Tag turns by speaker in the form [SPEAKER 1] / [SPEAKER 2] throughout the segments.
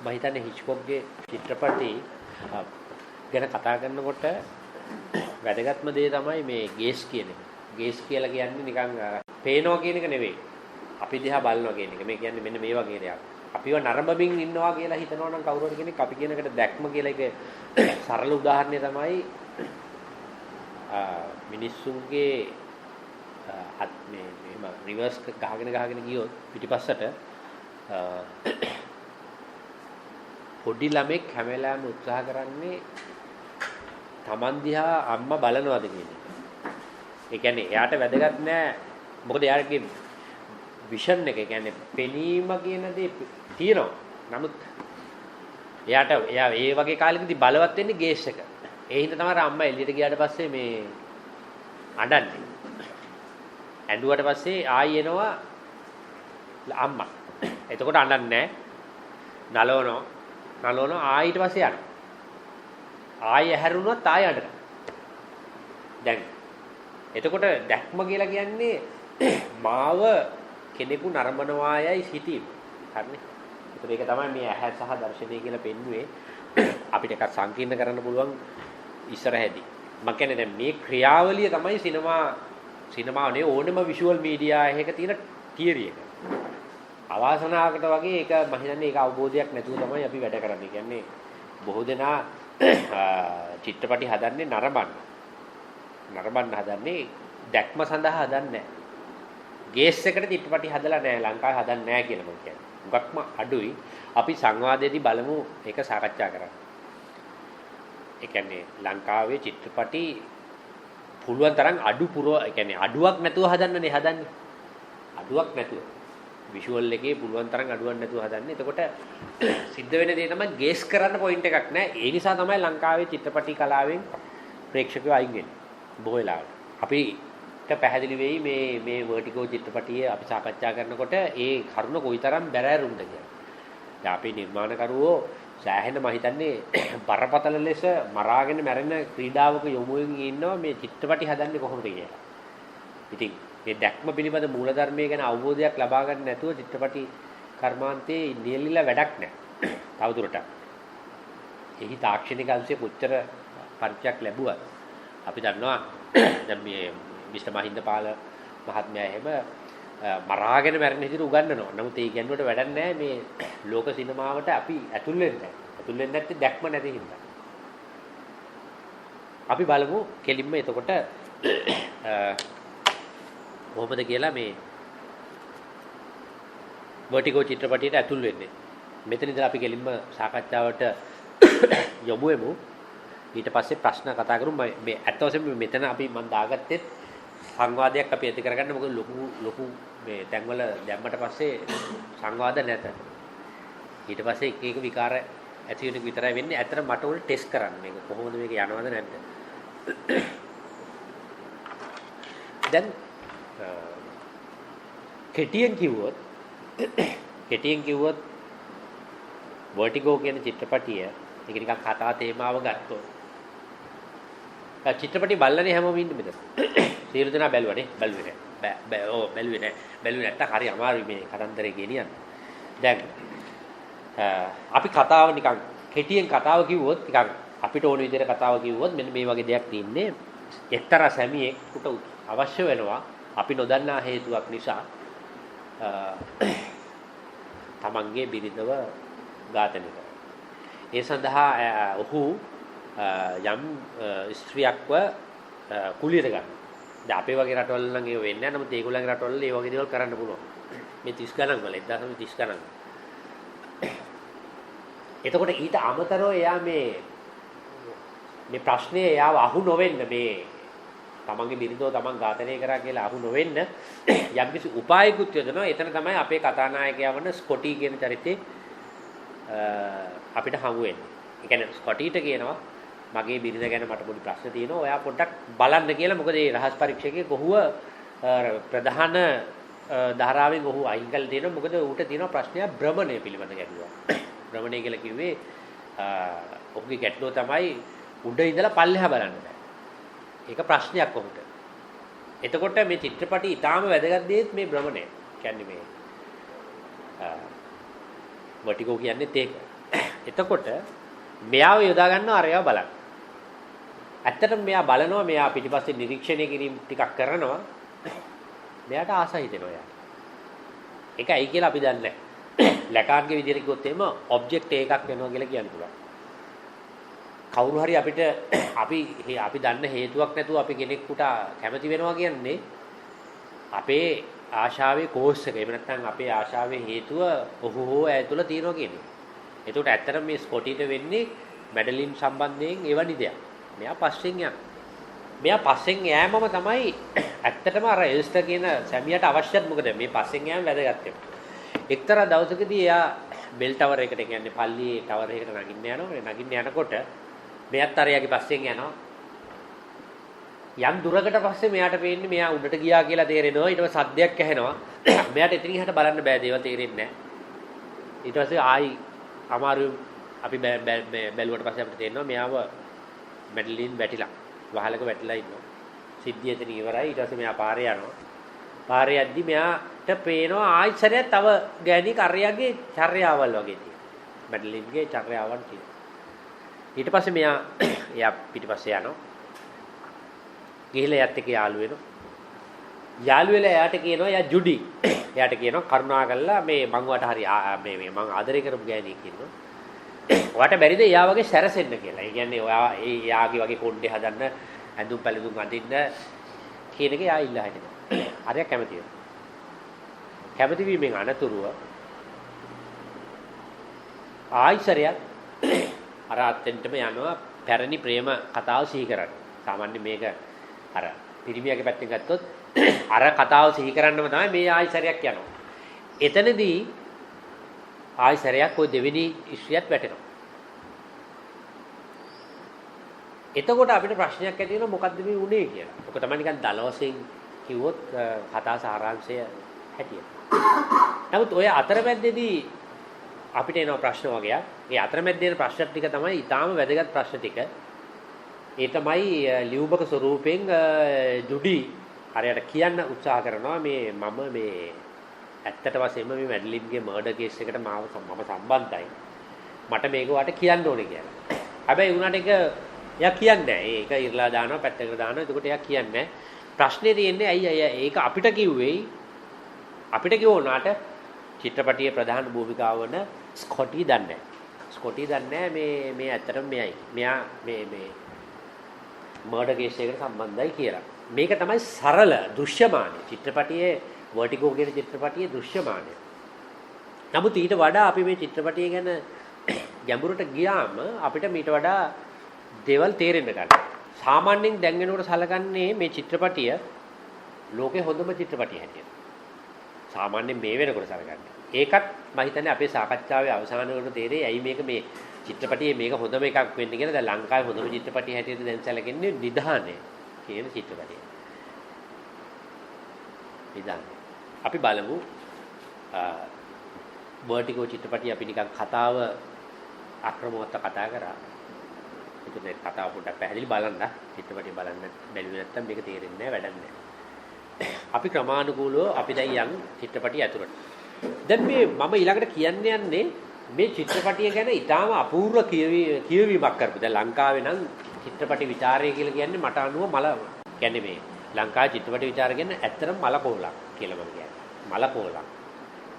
[SPEAKER 1] මම හිතන්නේ හිච්කොක්ගේ චිත්‍රපටි ගැන කතා කරනකොට වැදගත්ම දේ තමයි මේ ගේස් කියන එක. ගේස් කියලා කියන්නේ නිකන් පේනවා කියන එක නෙවෙයි. අපි දිහා බලනවා කියන එක. මේ කියන්නේ මෙන්න මේ වගේ දෙයක්. අපිව නරඹමින් ඉන්නවා කියලා හිතනවා නම් කවුරු හරි කෙනෙක් අපි කියන එකට දැක්ම කියලා එක සරල උදාහරණය තමයි මිනිස්සුන්ගේ මේ මෙහෙම රිවර්ස් ගහගෙන ගියොත් පිටිපස්සට පොඩි ළමෙක් හැම වෙලාවෙම උත්සාහ කරන්නේ Taman දිහා අම්මා බලනවාද කියන එක. ඒ කියන්නේ එයාට වැදගත් නෑ මොකද එයාගේ විෂන් එක කියන්නේ පෙනීම කියන දේ තියෙනවා. නමුත් එයා ඒ වගේ කාලෙකදී බලවත් වෙන්නේ ගේස් එක. ඒ හින්දා තමයි අම්මා එළියට ගියාට පස්සේ මේ අඬන්නේ. ඇඬුවට පස්සේ ආයි එනවා අම්මා. එතකොට අඬන්නේ නෑ. නලවනවා ආයි ඊට පස්සේ යනවා. ආයි ඇහැරුණොත් ආයි අඬනවා. දැන් එතකොට දැක්ම කියලා කියන්නේ මාව කෙනෙකු නරඹනවායයි සිටීම. හරිනේ. ඒතර ඒක තමයි මේ ඇහැ සහ දර්ශනය කියලා පෙන්වුවේ. අපිට එකක් සංකීර්ණ කරන්න පුළුවන් ඉස්සරහදී. මම කියන්නේ දැන් මේ ක්‍රියාවලිය තමයි සිනමාවේ ඕනෙම විෂුවල් මීඩියා එකක තියෙන තියරි එක. අවාසනාවකට වගේ ඒක මම හිතන්නේ ඒක අවබෝධයක් නැතුව තමයි අපි වැඩ කරන්නේ. කියන්නේ බොහෝ දෙනා චිත්‍රපටි හදන්නේ නරඹන්න හදන්නේ දැක්ම සඳහා හදන්නේ නැහැ. ගේස් එකට චිත්‍රපටි හදලා නැහැ ලංකාවේ හදන්නේ නැහැ කියලා මම කියන්නේ. මුගක්ම අඩුයි. අපි සංවාදයේදී බලමු ඒක සාකච්ඡා කරන්න. ඒ කියන්නේ ලංකාවේ චිත්‍රපටි පුළුවන් තරම් ඒ කියන්නේ අඩුවක් නැතුව හදන්නනේ හදන්නේ. අඩුවක් නැතුව. විෂුවල් එකේ පුළුවන් තරම් අඩුවක් නැතුව හදන්නේ. එතකොට සිද්ධ වෙන දේ තමයි ගේස් කරන්න පොයින්ට් එකක් නැහැ. ඒ නිසා තමයි ලංකාවේ චිත්‍රපටි කලාවෙන් ප්‍රේක්ෂකයෝ අයින් වෙන්නේ. බොහෝ වෙලාවට. අපිට පැහැදිලි වෙයි මේ වර්ටිගෝ චිත්‍රපටිය අපි සාකච්ඡා කරනකොට ඒ කරුණ කොයිතරම් බැරෑරුම්ද කියලා. දැන් අපි නිර්මාණකරුවෝ සෑහෙන මම හිතන්නේ බරපතල ලෙස මරාගෙන මැරෙන ක්‍රීඩාවක යොමු වෙමින් ඉන්නවා මේ චිත්‍රපටි හදන්නේ කොහොමද කියලා. ඉතින් මේ දැක්ම පිළිබඳ මූලධර්මය ගැන අවබෝධයක් ලබා ගන්න නැතුව චිත්‍රපටි කර්මාන්තයේ නියැලිලා වැඩක් නැහැ. තවදුරටත්. එහි තාක්ෂණික අංශයේ කොච්චර පරිචයක් ලැබුවත් අපි දන්නවා දැන් මේ මිස්ටර් මහින්දපාල මහත්මයා එහෙම මරාගෙන මැරෙන විදිහට උගන්වනවා. නමුත් ඒ කියනකොට වැඩක් නැහැ මේ ලෝක සිනමාවට අපි ඇතුල් වෙන්නේ නැහැ. ඇතුල් වෙන්නේ නැත්තේ දැක්ම නැති හින්දා. අපි බලමු කෙලින්ම එතකොට කොහොමද කියලා මේ වර්ටිගෝ චිත්‍රපටියට ඇතුල් වෙන්නේ. මෙතන ඉඳලා අපි කෙලින්ම සාකච්ඡාවට යොමු වෙමු. ඊට පස්සේ ප්‍රශ්න කතා කරමු. මේ ඇත්ත වශයෙන්ම මෙතන අපි මම දාගත්තේ සංවාදයක් අපි ඇති කරගන්න. මොකද ලොකු මේ තැන්වල දැම්මට පස්සේ සංවාද නැත. ඊට පස්සේ එක විකාර ඇති වෙන විතරයි වෙන්නේ. ඇත්තට මට උල් ටෙස්ට් කරන්න මේක කොහොමද මේක යනවද නැද්ද? දැන් කෙටියෙන් කිව්වොත් වර්ටිගෝ කියන චිත්‍රපටිය ඒක නිකන් කතා තේමාව ගත්තොත් චිත්‍රපටි බලන්නේ හැමෝම ඉන්නේ මෙතන. සියලු දෙනා බැලුවානේ. බැලුවේ නෑ. බැලුවේ නැත්තම් හරි අමාරුයි මේ කතන්දරේ ගෙනියන්න. දැන් අපි කතාව නිකන් කෙටියෙන් කතාව කිව්වොත් නිකන් අපිට ඕන විදිහට කතාව කිව්වොත් මෙන්න මේ වගේ දෙයක් තියෙන්නේ. එක්තරා සැමියෙකුට අවශ්‍ය වෙනවා අපි නොදන්නා හේතුවක් නිසා තමන්ගේ බිරිඳව ඝාතනය කරනවා. ඒ සඳහා ඔහු යම් ස්ත්‍රියක්ව කුලියට ගන්න. දැන් අපේ වගේ රටවල නම් ඒව වෙන්නේ නැහැ. නමුත් ඒගොල්ලන්ගේ රටවල ඒ වගේ දේවල් කරන්න පුළුවන්. මේ 30 ගණන් වල 1930 ගණන්. එතකොට ඊට අමතරව එයා මේ ප්‍රශ්නේ එයාව අහු නොවෙන්න මේ තමන්ගේ බිරිඳව තමන් ඝාතනය කරා කියලා අහු නොවෙන්න යම්කිසි උපායකුත් යොදනවා. එතන තමයි අපේ කතානායකයා වන ස්කොටි කියන චරිතේ අපිට හමු වෙන්නේ. ඒ කියන්නේ ස්කොටිට කියනවා මගේ බිරිඳ ගැන මට පොඩි ප්‍රශ්න තියෙනවා. ඔයා පොඩ්ඩක් බලන්න කියලා. මොකද මේ රහස් පරීක්ෂකයේ කොහුව ප්‍රධාන ධාරාවෙන් ඔහු අයින් කළා තියෙනවා. මොකද ඌට තියෙනවා ප්‍රශ්නයක් භ්‍රමණය පිළිබඳ ගැටලුවක්. භ්‍රමණය කියලා කිව්වේ ඔහුගේ ගැටලුව තමයි උඩ ඉඳලා පල්ලෙහා බලන්න බෑ. ඒක ප්‍රශ්නයක් ඔහුට. එතකොට මේ චිත්‍රපටි ඊටාම වැදගත් දෙයක් මේ භ්‍රමණය. කියන්නේ මේ වර්ටිගෝ කියන්නේත් ඒක. එතකොට මෙයාව යොදා ගන්නවා අරයව බලන්න. ඇත්තටම මෙයා බලනවා මෙයා පිටිපස්සේ නිරීක්ෂණය කිරීම ටිකක් කරනවා. මෙයාට ආස හිතෙනවා යා. ඒක ඇයි කියලා අපි දන්නේ නැහැ. ලැකාන්ගේ විදිහට කිව්වොත් එහෙම ඔබ්ජෙක්ට් එකක් වෙනවා කියලා කියන්න පුළුවන්. කවුරු හරි අපිට අපි දන්න හේතුවක් නැතුව අපි කෙනෙකුට කැමති වෙනවා කියන්නේ අපේ ආශාවේ කෝස් එක. එහෙම නැත්නම් අපේ ආශාවේ හේතුව ඔහු හෝ ඇය තුළ තියෙනවා කියන්නේ. ඒකට ඇත්තටම මේ ස්කොටිට වෙන්නේ මැඩලින් සම්බන්ධයෙන් එවැනි දෙයක්. මෙයා පස්සෙන් යන. මෙයා පස්සෙන් යෑමම තමයි ඇත්තටම අර එල්ස්ටර් කියන සැමියාට අවශ්‍යත්. මොකද මේ පස්සෙන් යෑම වැදගත් වෙනවා. එක්තරා දවසකදී එයා බෙල් ටවර් එකට කියන්නේ පල්ලියේ ටවර් එකට නගින්න යනවා. නගින්න යනකොට මෙයාත් අරයාගේ පස්සෙන් යනවා. යම් දුරකට පස්සේ මෙයාට පේන්නේ මෙයා උඩට ගියා කියලා තේරෙනවා. ඊට පස්සේ සද්දයක් ඇහෙනවා. මෙයාට එතනින් එහාට බලන්න බෑ දේවල් තේරෙන්නේ නැහැ. ඊට පස්සේ ආයි අමාරු අපි බැලුවට පස්සේ අපිට තේරෙනවා මෙයාව මැඩලින් වැටිලා වහලක වැටිලා ඉන්නවා. සිද්ධිය එතන ඉවරයි. ඊට පස්සේ මෙයා පාරේ යනවා. පාරේ යද්දි මෙයාට පේනවා ආයිසරයක් තව ගෑණියෙක් අරයාගේ චර්යාවල් වගේ තියෙනවා. මැඩලින්ගේ චර්යාවන් තියෙනවා. ඊට පස්සේ එයා පිටිපස්සේ යනවා. ගිහිල්ලා එයාත් එක්ක යාළු වෙනවා. යාළු වෙලා එයාට කියනවා එයා ජුඩි. එයාට කියනවා කරුණාකරලා මේ මං වට හරි මේ මං ආදරය කරපු ගෑණියෙක් ඉන්නවා. ඔයාට බැරිද එයා වගේ සැරසෙන්න කියලා. ඒ කියන්නේ ඔයා එයාගේ වගේ කොණ්ඩේ හදන්න ඇඳුම් පැළඳුම් අඳින්න කියන එක එයා ඉල්ලා හිටිනවා. හරියක් කැමති වෙනවා. කැමති වීමෙන් අනතුරුව ආයිසරයක් අර අතෙන්ටම යනවා පැරණි ප්‍රේම කතාව සිහි කරන්න. සාමාන්‍යයෙන් මේක අර පිරිමියාගේ පැත්තෙන් ගත්තොත් අර කතාව සිහි කරන්නම තමයි මේ ආයිසරයක් යනවා. එතනදී ආයිසරයක් ওই දෙවෙනි ඉස්සියත් වැටෙනවා. එතකොට අපිට ප්‍රශ්නයක් ඇති වෙනවා මොකද්ද මේ උනේ කියලා. ඔක තමයි නිකන් දල වශයෙන් කිව්වොත් කතා සාරාංශය හැටියට. නමුත් ඔය අතරමැද්දේදී අපිට එන ප්‍රශ්න වගේක්. ඒ අතරමැද්දේ ප්‍රශ්න ටික තමයි ඊටාම වැදගත් ප්‍රශ්න ටික. ඒ තමයි ලියුබක ස්වරූපෙන් ජුඩි හරියට කියන්න උත්සාහ කරනවා මම ඇත්තට වශයෙන්ම මේ මැඩලින්ගේ මර්ඩර් කේස් එකට මම සම්බන්ධයි. මට මේක වට කියන්න ඕනේ කියලා. හැබැයි උනාට ඒක එයා කියන්නේ නැහැ. ඒක ඉරලා දානවා පැත්තකට දානවා. එතකොට එයා කියන්නේ නැහැ. ප්‍රශ්නේ තියෙන්නේ ඇයි ඒක අපිට කිව්වේ අපිට කිව්වොනාට චිත්‍රපටයේ ප්‍රධාන භූමිකාව වන ස්කොටි දන්නේ නැහැ. ස්කොටි දන්නේ නැහැ මේ ඇත්තටම මෙයයි. මෙයා මේ මර්ඩර් කේස් එකට සම්බන්ධයි කියලා. මේක තමයි සරල දෘශ්‍යමානය. චිත්‍රපටයේ වර්ටිගෝ කියන චිත්‍රපටයේ දෘශ්‍යමානය. නමුත් ඊට වඩා අපි මේ චිත්‍රපටිය ගැන ගැඹුරට ගියාම අපිට ඊට වඩා දේවල් තේරෙන්න ගන්නවා. සාමාන්‍යයෙන් දැන් වෙනකොට සලකන්නේ මේ චිත්‍රපටිය ලෝකේ හොඳම චිත්‍රපටිය හැටියට. සාමාන්‍යයෙන් මේ වෙනකොට සලකන්නේ. ඒකත් මම හිතන්නේ අපේ සාකච්ඡාවේ අවසාන වෙනකොට තේරෙයි ඇයි මේක මේ චිත්‍රපටියේ මේක හොඳම එකක් වෙන්නේ කියලා. දැන් ලංකාවේ හොඳම චිත්‍රපටිය හැටියට දැන් සැලකෙන්නේ නිධානය කියන චිත්‍රපටිය. නිධානය. අපි බලමු වර්ටිගෝ චිත්‍රපටිය අපි නිකන් කතාව අක්‍රමවත්ව කතා කරා. ඒකේ කතාව පොඩ්ඩක් පැහැදිලි බලන්න. චිත්‍රපටිය බලන්න බැලුවේ නැත්නම් මේක තේරෙන්නේ නැහැ වැඩක් නැහැ. අපි ක්‍රමානුකූලව අපි දැන් යන් චිත්‍රපටිය ඇතුළට. දැන් මම ඊළඟට කියන්න යන්නේ මේ චිත්‍රපටිය ගැන ඉතාම අපූර්ව කියවීමක් කරපු. දැන් ලංකාවේ නම් චිත්‍රපටි විචාරය කියලා කියන්නේ මට අනුව කියන්නේ මේ ලංකාවේ චිත්‍රපටි විචාර කියන්නේ ඇත්තටම මලකෝලක් කියලා මම කියන්නේ. මලකෝලක්.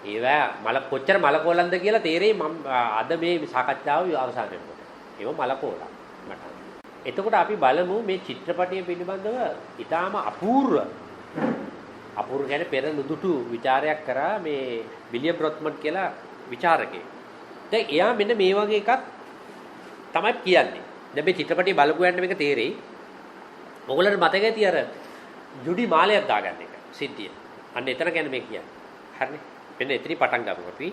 [SPEAKER 1] ඒවා කොච්චර මලකෝලන්ද කියලා තේරෙයි මම අද මේ සාකච්ඡාව අවසන් වෙනකොට. ඒව මලකෝලක් මට. එතකොට අපි බලමු මේ චිත්‍රපටිය පිළිබඳව ඉතාම අපූර්ව කියන්නේ පෙර නුදුටු ਵਿਚාරයක් කරා මේ විලියම් රොත්මන් කියලා ਵਿਚාරකයෙක්. දැන් එයා මෙන්න මේ වගේ එකක් තමයි කියන්නේ. දැන් මේ චිත්‍රපටිය බලපු යන්න මේක තේරෙයි. ඔයගොල්ලන්ට මතක ඇති අර ජුඩි මාලයක් දාගන්න එක සිද්ධිය. අන්න එතන කියන්නේ මේ කියන්නේ. හරිනේ. මෙන්න එතනින් පටන් ගමු අපි.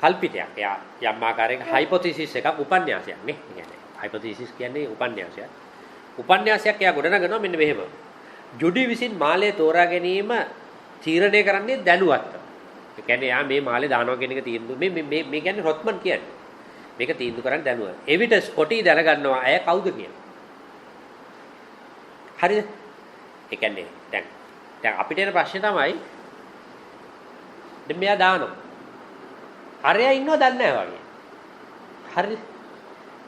[SPEAKER 1] කල්පිතයක්. එයා යම් ආකාරයක හයිපොතීසිස් එකක් උපන්‍යාසයක් නේ. කියන්නේ හයිපොතීසිස් කියන්නේ උපන්‍යාසයක්. උපන්‍යාසයක් එයා ගොඩනගනවා මෙන්න මෙහෙම. ජුඩි විසින් මාලය තෝරා ගැනීම තීරණය කරන්නේ දැනුවත්ව. ඒ කියන්නේ යා මේ මාලේ දානවා කියන එක තීන්දුව මේ කියන්නේ රොත්මන් කියන්නේ. මේක තීන්දුව කරන්නේ දැනුව. එවිට ස්කොටි දැනගන්නවා අය කවුද කියලා. හරිද? ඒ කියන්නේ දැන් අපිට එන ප්‍රශ්නේ තමයි දැන් මෙයා දානවා. අරයා ඉන්නව දන්නේ නැහැ වගේ. හරිද?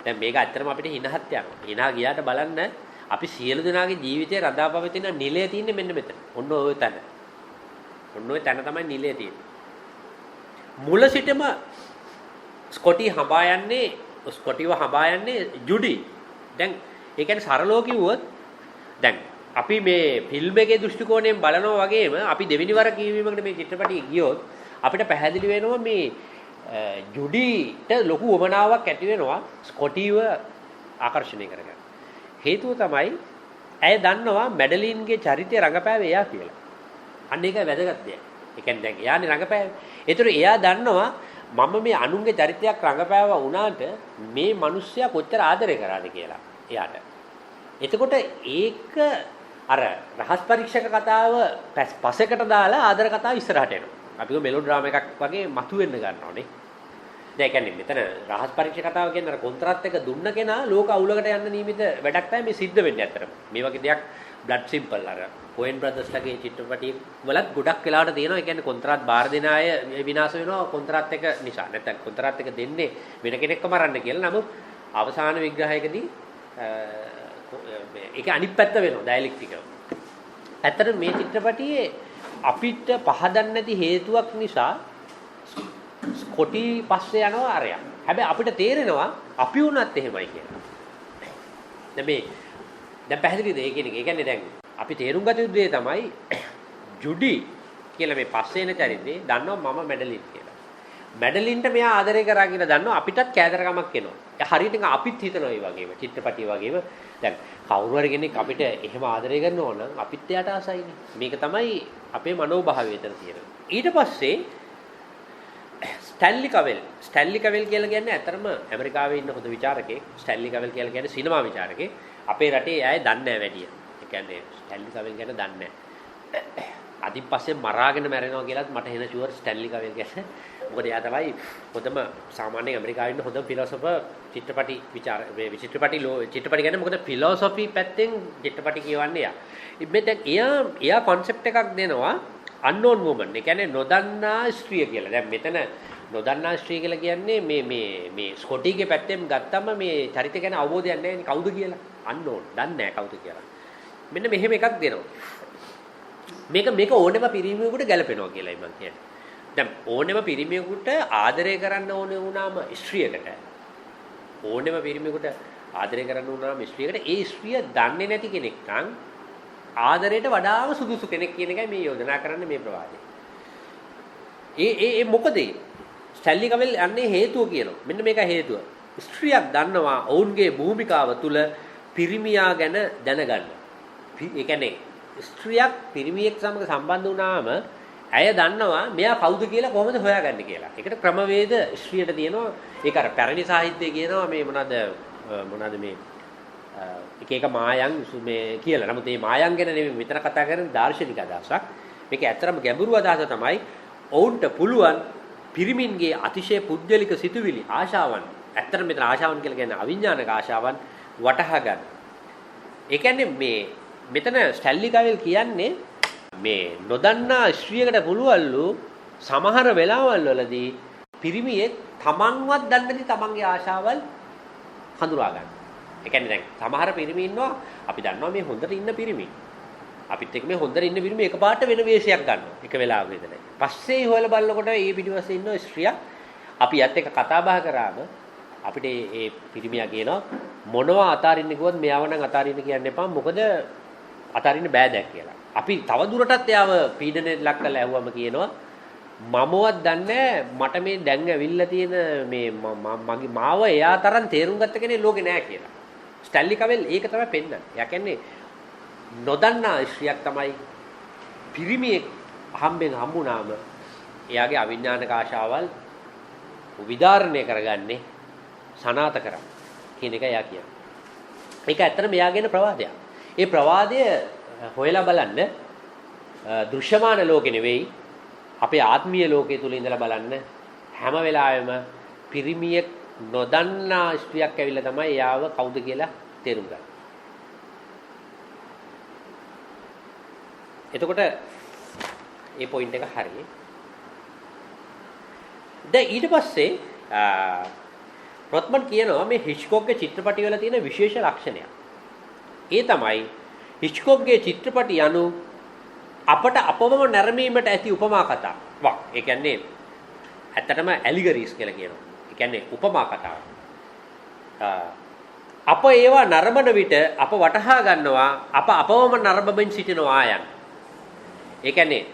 [SPEAKER 1] දැන් මේක ඇත්තටම අපිට හිනහත් යනවා. හිනා ගියාට බලන්න අපි සියලු දෙනාගේ ජීවිතේ රඳාපවතින නිලය තියෙන්නේ මෙන්න මෙතන. ඔන්න ඔය තැන. ඔන්න ඔය තැන තමයි නිලය තියෙන්නේ. මුල සිටම ස්කොටිව හඹා යන්නේ ජුඩි. දැන් ඒ කියන්නේ සරලව කිව්වොත් දැන් අපි මේ ෆිල්ම් එකේ දෘෂ්ටි කෝණයෙන් බලනවා වගේම අපි දෙවෙනි වර කියවීමකට මේ චිත්‍රපටිය ගියොත් අපිට පැහැදිලි වෙනවා මේ ජුඩිට ලොකු වමනාවක් ඇති වෙනවා ස්කොටිව ආකර්ෂණය කරගන්න. හේතුව තමයි ඇය දන්නවා මැඩලින්ගේ චරිතය රඟපෑවේ එයා කියලා. අන්න ඒක වැදගත් දෙයක්. ඒ කියන්නේ දැන් එයානේ රඟපෑවේ. ඒතර එයා දන්නවා මම මේ අනුන්ගේ චරිතයක් රඟපෑවා වුණාට මේ මිනිස්සයා කොච්චර ආදරය කරාද කියලා එයාට. එතකොට ඒක අර රහස් පරීක්ෂක කතාව පස්සෙකට දාලා ආදර කතාව ඉස්සරහට එනවා. අපි මෙලෝ ඩ්‍රාමා එකක් වගේ මතුවෙන්න ගන්නවානේ. දැන් කියන්නේ මෙතන රහස් පරීක්ෂක කතාව කියන්නේ අර කොන්ත්‍රාත් එක දුන්න කෙනා ලෝක අවුලකට යන්න නියමිත වැඩක් තමයි මේ සිද්ධ වෙන්නේ ඇත්තටම. මේ වගේ දෙයක් බ්ලඩ් සිම්පල් අර කොහෙන් බ්‍රදර්ස්ලාගේ චිත්‍රපටි වලත් ගොඩක් වෙලාවට තියෙනවා. ඒ කියන්නේ කොන්ත්‍රාත් බාර දෙන අය විනාශ වෙනවා කොන්ත්‍රාත් එක නිසා. නැත්නම් කොන්ත්‍රාත් එක දෙන්නේ වෙන කෙනෙක්ව මරන්න කියලා. නමුත් අවසාන විග්‍රහයකදී ඒක අනිත් පැත්ත වෙනවා ඩයලෙක්ටිකව. ඇත්තට මේ චිත්‍රපටියේ අපිට පහදන්න නැති හේතුවක් නිසා ස්කොටි පස්සේ යනවා අරයා. හැබැයි අපිට තේරෙනවා අපි වුණත් එහෙමයි කියලා. දැන් පැහැදිලිද ඒ කියන එක? ඒ කියන්නේ දැන් අපි තේරුම් ගත යුතු දේ තමයි ජුඩි කියලා මේ පස්සේ එන චරිතේ දන්නවා මම මැඩලින් කියලා. මැඩලින්ට මෙයා ආදරය කරා කියලා දන්නවා අපිටත් කෑදරකමක් එනවා. ඒ හරියට අපිත් හිතනවා ඒ වගේම චිත්‍රපටිය වගේම දැන් කවුරු හරි කෙනෙක් අපිට එහෙම ආදරය කරනවා නම් අපිත් එයාට ආසයිනේ. මේක තමයි අපේ මනෝභාවය විතර තියෙනවා. ඊට පස්සේ ස්ටැන්ලි කවෙල් කියලා කියන්නේ ඇත්තටම ඇමරිකාවේ ඉන්න හොඳ විචාරකයෙක්. ස්ටැන්ලි කවෙල් කියලා කියන්නේ සිනමා විචාරකයෙක්. අපේ රටේ අය දන්නේ නැහැ වැඩිය. ඒ කියන්නේ ස්ටැන්ලි කවෙල් ගැන දන්නේ නැහැ. අදින් පස්සේ මරාගෙන මැරෙනවා කියලාත් මට එන ෂුවර් ස්ටැන්ලි කවෙල් ගැන. මොකද එයා තමයි හොඳම සාමාන්‍ය ඇමරිකාවේ ඉන්න හොඳම ෆිලොසොෆර් චිත්‍රපටි විචාර මේ චිත්‍රපටි ගැන මොකද ෆිලොසොෆි පැත්තෙන් චිත්‍රපටි කියවන්නේ එයා. ඉතින් එයා concept එකක් දෙනවා unknown woman. ඒ කියන්නේ නොදන්නා ස්ත්‍රිය කියලා. දැන් මෙතන නොදන්නා ස්ත්‍රිය කියලා කියන්නේ මේ ස්කොටිගේ පැත්තෙන් ගත්තම මේ චරිතය ගැන අවබෝධයක් නැහැ නේ කවුද කියලා. unknown. දන්නේ නැහැ කවුද කියලා. මෙන්න මෙහෙම එකක් දෙනවා. මේක ඕනෙම පිරිමියෙකුට ගැලපෙනවා කියලායි මම කියන්නේ. දැන් ඕනෙම පිරිමියෙකුට ආදරය කරන්න ඕනේ වුණාම ස්ත්‍රියකට ඕනෙම පිරිමියෙකුට ආදරය කරන්න වුණාම ස්ත්‍රියකට ඒ ස්ත්‍රිය දන්නේ නැති කෙනෙක් නම් ආදරයට වඩාම සුදුසු කෙනෙක් කියන එකයි මේ යෝජනා කරන්නේ මේ ප්‍රවාදේ. ඒ මොකද ස්ටැන්ලි කවෙල් යන්නේ හේතුව කියනවා. මෙන්න මේක හේතුව. ස්ත්‍රියක් දන්නවා ඔවුන්ගේ භූමිකාව තුල පිරිමියා ගැන දැනගන්න. ඒ කියන්නේ ස්ත්‍රියක් පිරිමියෙක් සමග සම්බන්ධ වුණාම ඇය දන්නවා මෙයා කවුද කියලා කොහොමද හොයාගන්නේ කියලා. ඒකට ක්‍රමවේද ස්ත්‍රියට තියෙනවා. ඒක අර පැරණි සාහිත්‍යයේ කියනවා මේ මොනවාද මේ එක මායන් මේ කියලා. නමුත් මේ මායන් ගැන නෙමෙයි මෙතන කතා කරන්නේ දාර්ශනික අදහසක්. මේක ඇත්තටම ගැඹුරු අදහස තමයි ඔවුන්ට පුළුවන් පිරිමින්ගේ අතිශය පුද්ගලික සිතුවිලි ආශාවන් ඇත්තටම මෙතන ආශාවන් කියලා කියන්නේ අවිඥානික ආශාවන් වටහා ගන්න. ඒ කියන්නේ මෙතන ස්ටැන්ලි කවෙල් කියන්නේ මේ නොදන්නා ස්ත්‍රියකට පුළුවන්ලු සමහර වෙලාවල් වලදී පිරිමියෙක් තමන්වත් දන්නේ නැති තමන්ගේ ආශාවල් හඳුනා ගන්න. ඒ කියන්නේ දැන් සමහර පිරිමි ඉන්නවා අපි දන්නවා මේ හොඳට ඉන්න පිරිමි. අපිත් එක්ක මේ හොඳට ඉන්න පිරිමි එකපාරට වෙන වේශයක් ගන්නවා. එක වෙලාවක විතරයි. පස්සේ හොයලා බලනකොට මේ පිටිපස්සේ ඉන්න ස්ත්‍රියක් අපි යත් එක්ක කතා බහ කරාම අපිට මේ පිරිමියා කියනවා මොනවා අතාරින්න කිව්වොත් මෙයාව නම් අතාරින්න කියන්න එපා. මොකද අතාරින්න බෑ දැන් කියලා. අපි තව දුරටත් එයාව පීඩනයට ලක් කරලා ඇහුවම කියනවා මමවත් දන්නේ මට මේ දැන් ඇවිල්ලා තියෙන මේ මගේ මාව එයා තරම් තේරුම් ගත්ත කෙනෙක් ලෝකේ නෑ කියලා. ස්ටැන්ලි කවෙල් ඒක තමයි පෙන්නන්නේ. එයා කියන්නේ නොදන්නා ස්ත්‍රියක් තමයි පිරිමියෙක් හම්බුනාම එයාගේ අවිඥානික ආශාවල් විදාරණය කරගන්නේ සනාත කරා කියන එක එයා කියන්නේ. ඒක ඇත්තටම එයාගෙන ප්‍රවාදයක්. ඒ ප්‍රවාදය හොයලා බලන්න දෘශ්‍යමාන ලෝකෙ නෙවෙයි අපේ ආත්මීය ලෝකයේ තුල ඉඳලා බලන්න හැම වෙලාවෙම පිරිමියෙක් නොදන්නා ස්ත්‍රියක් ඇවිල්ලා තමයි එයාව කවුද කියලා තේරුම් ගන්න. එතකොට මේ පොයින්ට් එක හරියි. දැන් ඊට පස්සේ රොත්මන් කියනවා මේ හිච්කොක්ගේ චිත්‍රපටිවල තියෙන විශේෂ ලක්ෂණයක්. ඒ තමයි හිච්කොක්ගේ චිත්‍රපටි යනු අපට අපවම නැරඹීමට ඇති උපමා කතා. වා ඒ කියන්නේ ඇත්තටම ඇලිගරිස් කියලා කියනවා. ඒ කියන්නේ උපමා කතාව. අප ඒවා නරඹන විට අප වටහා ගන්නවා අප අපවම නරඹමින් සිටිනවා යන. ඒ කියන්නේ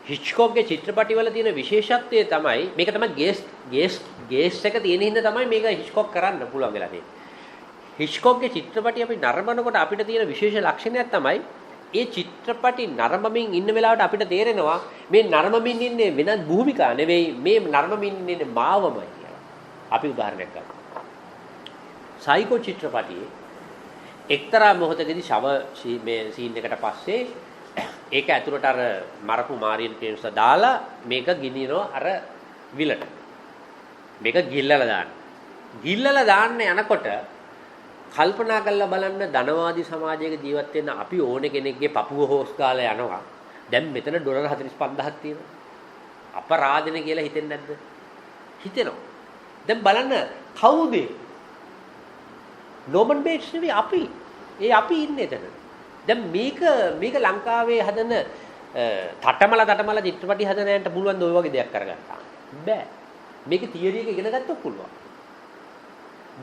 [SPEAKER 1] හිච්කොක්ගේ චිත්‍රපටිවල තියෙන විශේෂත්වය තමයි මේක තමයි ගේස් එක තියෙන හින්දා තමයි මේක හිච්කොක් කරන්න පුළුවන් වෙලා තියෙන්නේ. හිච්කොක්ගේ චිත්‍රපටි අපි නරඹනකොට අපිට තියෙන විශේෂ ලක්ෂණයක් තමයි ඒ චිත්‍රපටි නරඹමින් ඉන්න වෙලාවට අපිට තේරෙනවා මේ නරඹමින් ඉන්නේ වෙනත් භූමිකා නෙවෙයි මේ නරඹමින් ඉන්නේ මාවමයි කියලා. අපි උදාහරණයක් ගමු. සයිකෝ චිත්‍රපටියේ එක්තරා මොහොතකදී මේ සීන් එකට පස්සේ ඒක ඇතුළට අර මරපු මාරියන් පේන්ස් දාලා මේක ගිනිනවා අර විලට. මේක ගිල්ලලා දාන්න. ගිල්ලලා දාන්න යනකොට කල්පනා කරලා බලන්න ධනවාදී සමාජයක ජීවත් වෙන්න අපි ඕනේ කෙනෙක්ගේ පපුව හොස් ගාලා යනවා. දැන් මෙතන ඩොලර් 45000ක් තියෙනවා. අපරාධනේ කියලා හිතෙන්නේ නැද්ද? හිතෙනවා. දැන් බලන්න කවුද? නෝමන් බේට්ස් නෙවෙයි අපි. අපි ඉන්නේ එතන. දැන් මේක ලංකාවේ හදන තටමල චිත්‍රපටි හදනයන්ට පුළුවන් ද ඔය වගේ දෙයක් කරගන්න. බෑ. මේක තියරි එක ඉගෙන ගත්තොත් පුළුවන්.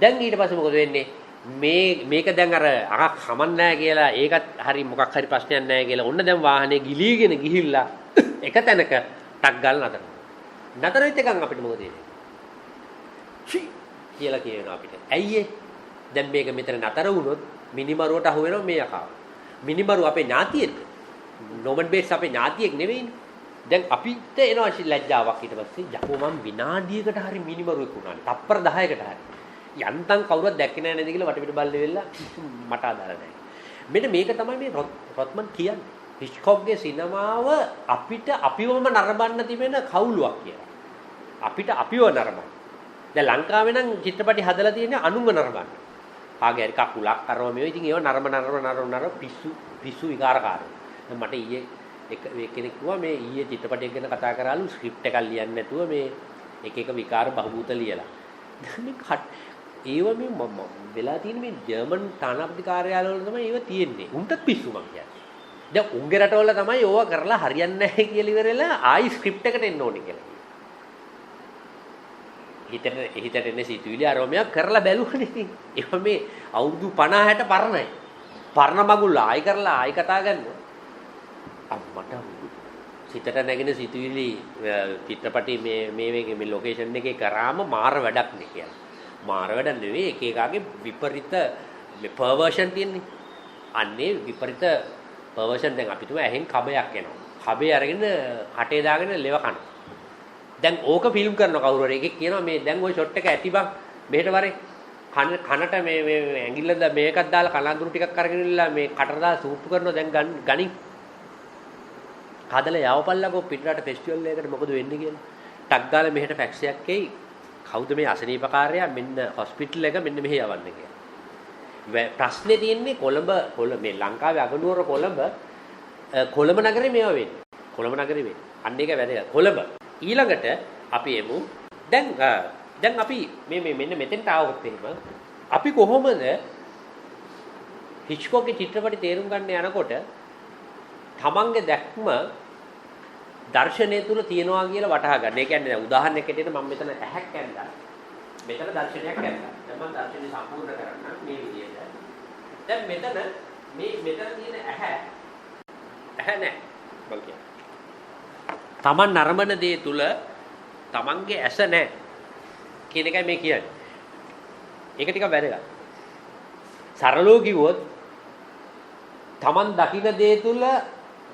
[SPEAKER 1] දැන් ඊට පස්සේ මොකද වෙන්නේ? මේක දැන් අර කමන් නැහැ කියලා ඒකත් හරි මොකක් හරි ප්‍රශ්නයක් නැහැ කියලා ඔන්න දැන් වාහනේ ගිලීගෙන ගිහිල්ලා එක තැනක ටක් ගාලා නතර. නතර වෙච්ච එකන් අපිට මොකද වෙන්නේ? කියලා කියනවා අපිට. ඇයි ඒ? දැන් මේක මෙතන නතර වුණොත් මිනිමරුවට අහු වෙනවා මේ යකාව. මිනිමරු අපේ ඥාතියෙක්ද? නෝමන් බේට්ස් අපේ ඥාතියෙක් නෙවෙයිනේ. දැන් අපිට එනවා ලැජ්ජාවක් ඊට පස්සේ යකෝ මම විනාඩියකට හරි මිනිමරුවෙක් වුණානේ. තප්පර 10කට හරි. යන්තම් කවුරුවත් දැක්කේ නැහැ නේද කියලා වටපිට බල්ලේ වෙලා මට අදාළ නැහැ. මෙන්න මේක තමයි මේ රොත්මන් කියන්නේ. හිච්කොක්ගේ සිනමාව අපිට අපිවම නරඹන්න තිබෙන කවුලුවක් කියලා. අපිට අපිව නරඹන්න. දැන් ලංකාවේ නම් චිත්‍රපටි හදලා තියෙන්නේ අනුන්ව නරඹන්න. කාගේ හරි කකුලක් කරව මේව ඉතින් ඒව නරඹ පිස්සු විකාරකාරෝ. දැන් මට ඊයේ කෙනෙක් කිව්වා මේ ඊයේ චිත්‍රපටයක් ගැන කතා කරාලු ස්ක්‍රිප්ට් එකක් ලියන්නේ නැතුව මේ එක විකාර බහූත ලියලා. දැන් ඒව මේ වෙලා තියෙන මේ ජර්මන් තානාපති කාර්යාලවල තමයි ඒව තියෙන්නේ. උන්ටත් පිස්සු මං කියන්නේ. දැන් උන්ගේ රටවල තමයි ඕවා කරලා හරියන්නේ නැහැ කියලා ඉවරලා ආයි ස්ක්‍රිප්ට් එකට එන්න ඕනේ කියලා. හිතට එන්නේ සිතුවිලි ආරෝමයක් කරලා බැලුවනේ ඉතින්. ඒව මේ අවුරුදු 50 60 පරණයි. පරණ මගුල් ආයි කරලා ආයි කතා කරනවා. අම්මට සිතට නැගෙන සිතුවිලි චිත්‍රපටි මේ ලොකේෂන් එකේ කරාම මාර වැඩක් නේ කියලා. මාර වැඩ නෙවෙයි එක එකාගේ විපරිත මේ පර්වර්ෂන් තියෙන්නේ. අන්නේ විපරිත පර්වර්ෂන් දැන් අපි තුම ඇහෙන් කබයක් එනවා. කබේ අරගෙන හටේ දාගෙන ලෙව කනවා. දැන් ඕක ෆිල්ම් කරන කවුරු හරි එකෙක් කියනවා මේ දැන් ওই ෂොට් එක ඇති බං මෙහෙට වරේ කනට මේ ඇඟිල්ල මේකක් දාලා කලඳුරු ටිකක් අරගෙන ඉල්ලලා මේ කටට දාලා සූප්පු කරනවා දැන් ගනින් හදලා යවපල්ලකෝ පිටරට ෆෙස්ටිවල් එකකට මොකද වෙන්නේ කියලා ටක් ගාලා මෙහෙට ෆැක්ස් එකක් එයි කවුද මේ අසනීපකාරයා මෙන්න හොස්පිටල් එක මෙන්න මෙහෙ යවන්න කියලා ප්‍රශ්නේ තියෙන්නේ කොළඹ මේ ලංකාවේ අගනුවර කොළඹ නගරේ මේවා වෙන්නේ කොළඹ නගරේ වෙන්නේ අන්න ඒක වැදගත් කොළඹ ඊළඟට අපි එමු දැන් අපි මේ මෙන්න මෙතෙන්ට ආවොත් එහෙම අපි කොහොමද හිච්කොක්ගේ චිත්‍රපටි තේරුම් ගන්න යනකොට තමන්ගේ දැක්ම දර්ශනය තුල තියනවා කියලා වටහා ගන්න. ඒ කියන්නේ උදාහරණයක් ඇටියට මම මෙතන ඇහැක් ඇඳලා මෙතන දර්ශනයක් ඇඳලා. දැන් මම දර්ශනය සම්පූර්ණ කරන්න මේ විදිහට. දැන් මෙතන තියෙන ඇහැ නෑ. මම කියන්නේ. තමන් නරඹන දේ තුල තමන්ගේ ඇස නැහැ කියන එකයි මේ කියන්නේ. ඒක ටිකක් වැදගත්. සරලව කිව්වොත් තමන් දකින දේ තුල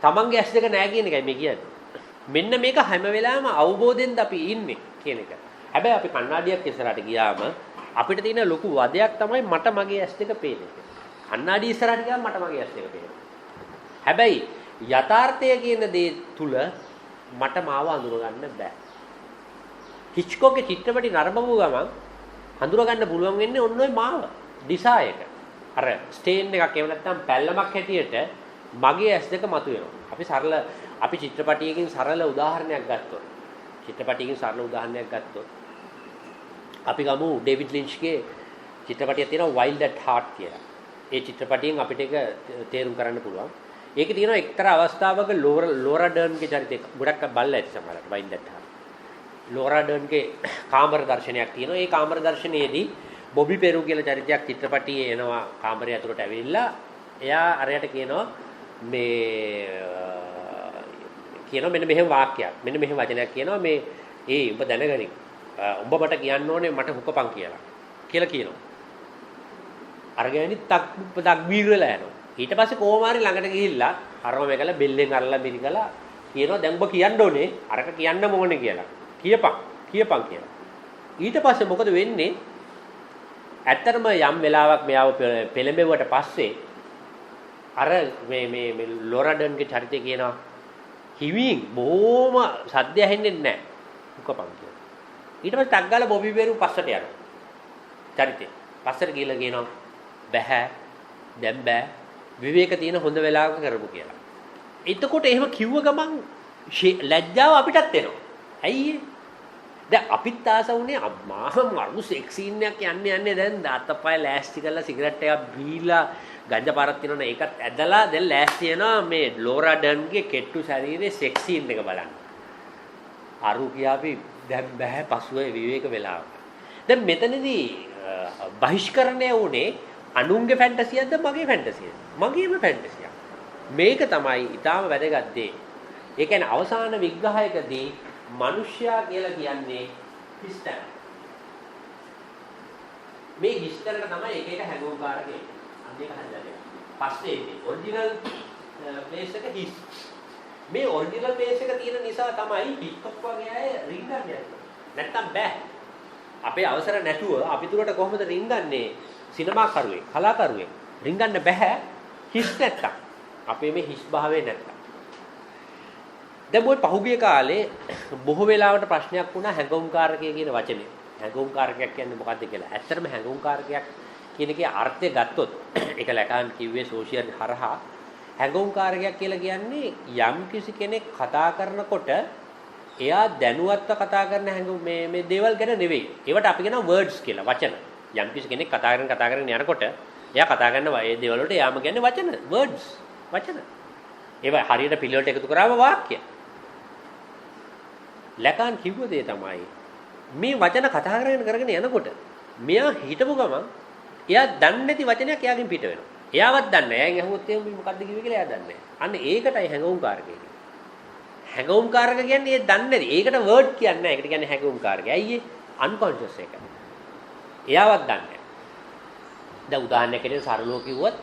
[SPEAKER 1] තමන්ගේ ඇස් දෙක නැහැ කියන එකයි මේ කියන්නේ. මෙන්න මේක හැම වෙලාවෙම අවබෝධයෙන්ද අපි ඉන්නේ කියන එක. හැබැයි අපි කණ්ණාඩියක් ඉස්සරහට ගියාම අපිට තියෙන ලොකු වදයක් තමයි මට මගේ ඇස් දෙක පේන එක. කණ්ණාඩිය ඉස්සරහට ගියාම මට මගේ ඇස් දෙක පේනවා. හැබැයි යථාර්ථය කියන දේ තුල මට මාව අඳුර ගන්න බෑ. හිච්කොක්ගේ චිත්‍රපටි නරඹපු ගමන් හඳුර ගන්න පුළුවන් වෙන්නේ ඔන්න ඔය මාව. දිසා එක. අර ස්ටේන් එකක් එහෙම නැත්නම් පැල්ලමක් හැටියට මගේ ඇස් දෙක මතුවෙනවා. අපි චිත්‍රපටියකින් සරල උදාහරණයක් ගත්තොත් අපි ගමු ඩේවිඩ් ලින්ච්ගේ චිත්‍රපටයක් තියෙනවා Wild at Heart කියලා. ඒ චිත්‍රපටයෙන් අපිට ඒක තේරුම් කරන්න පුළුවන්. ඒකේ තියෙනවා එක්තරා අවස්ථාවක ලෝරා ඩර්න්ගේ චරිතය ගොඩක් බලලා ඇති සමහරවිට Wild at Heart. ලෝරා ඩර්න්ගේ කාමර දර්ශනයක් තියෙනවා. ඒ කාමර දර්ශනයේදී බොබි පෙරු කියලා චරිතයක් චිත්‍රපටියේ එනවා කාමරය ඇතුළට ඇවිල්ලා එයා අරයට කියනවා මෙන්න මෙහෙම වාක්‍යයක් මෙන්න මෙහෙම වචනයක් කියනවා මේ උඹ දැනගනින් උඹ මට කියන්න ඕනේ මට හුකපන් කියලා කියනවා අරගෙන තක් වීර වෙලා යනවා ඊට පස්සේ කොහොමාරි ළඟට ගිහිල්ලා අරම මේකලා බෙල්ලෙන් අරලා මිරිකලා කියනවා දැන් උඹ කියන්න ඕනේ අරක කියන්න ඕනේ කියලා කියපන් කියලා ඊට පස්සේ මොකද වෙන්නේ ඇත්තටම යම් වෙලාවක් මෙයාව පෙළඹෙව්වට පස්සේ අර මේ ලොරඩන්ගේ චරිතය කියනවා හිවින් බොහොම සද්ද ඇහෙන්නේ නැහැ උකපන් කියලා. ඊට පස්සේ ටක් ගාලා බොබි බේරු පස්සට යනවා. චරිතේ. පස්සට ගිහලා කියනවා බෑ දැන් බෑ විවේක තියෙන හොඳ වෙලාවක කරමු කියලා. එතකොට එහෙම කිව්ව ගමන් ලැජ්ජාව අපිටත් එනවා. ඇයි දැන් අපිත් ආස උනේ අම්මා මරු සෙක්සීන් එකක් යන්නේ දැන් අතපය ලෑස්ති කරලා සිගරට් එකක් බීලා ගංජා පාරක් තියනවනේ ඒකත් ඇදලා දැන් ලෑස්ති වෙනවා මේ ලෝරා ඩන්ගේ කෙට්ටු ශරීරයේ සෙක්සීන් එක බලන්න. අරු කියාපි දැන් බෑ පසුව විවේක වෙලාව. දැන් මෙතනදී බහිෂ්කරණය වුණේ අනුන්ගේ ෆැන්ටසියක්ද මගේ ෆැන්ටසියක්ද? මගේම ෆැන්ටසියක්. මේක තමයි ඊටාම වැදගත් දේ. ඒ කියන්නේ අවසාන විග්‍රහයකදී මනුෂ්‍යයා කියලා කියන්නේ හිස්තන. මේ හිස්තනට තමයි එක එක හැඟුම්කාරකේ. අන්න ඒක හදලා. පස්සේ මේ ඔරිජිනල් ප්ලේස් එක හිස්. මේ ඔරිජිනල් ප්ලේස් එක තියෙන නිසා තමයි හික්කොක් වගේ අය රින්ගන්නේ. නැත්තම් බෑ. අපේ අවසර නැතුව අපි තුරට කොහොමද රින්ගන්නේ? සිනමා කරුවෙක්, කලාකරුවෙක්. රින්ගන්න බෑ හිස් නැත්තම්. අපේ මේ හිස් භාවය නැත්තම්. දැන් මොයි පහුගිය කාලේ බොහෝ වෙලාවට ප්‍රශ්නයක් වුණා හැඟුම්කාරකය කියන වචනේ. හැඟුම්කාරකයක් කියන්නේ මොකක්ද කියලා. ඇත්තටම හැඟුම්කාරකයක් කියන එකේ අර්ථය ගත්තොත් ඒක ලැකාන් කිව්වේ සෝෂියල් හරහා හැඟුම්කාරකයක් කියලා කියන්නේ යම් කිසි කෙනෙක් කතා කරනකොට එයා දැනුවත්ව කතා කරන මේ දේවල් ගැන නෙවෙයි. ඒවට අපි කියනවා words කියලා වචන. යම් කිසි කෙනෙක් කතා කරගෙන යනකොට එයා කතා කරන ඒ දේවල් වලට යාම කියන්නේ වචන words වචන. ඒවා හරියට පිළිවෙලට එකතු කරාම වාක්‍ය. ලැකාන් කිව්ව දේ තමයි මේ වචන කතා කරගෙන යනකොට මෙයා හිතපු ගමන් එයා දන්නේ නැති වචනයක් එයාගෙන් පිට වෙනවා. එයාවත් දන්නේ නැහැ. එයාගෙන් අහුවොත් එහෙම මේ මොකද්ද කිව්වේ කියලා එයා දන්නේ නැහැ. අන්න ඒකටයි හැඟුම්කාරකය කියන්නේ. හැඟුම්කාරක කියන්නේ ඒ දන්නේ නැති. ඒකට වර්ඩ් කියන්නේ නැහැ. ඒකට කියන්නේ හැඟුම්කාරකය. ඇයි ඒ? අන්කොන්ෂස් එක. එයාවත් දන්නේ නැහැ. දැන් උදාහරණයකට සරලව කිව්වොත්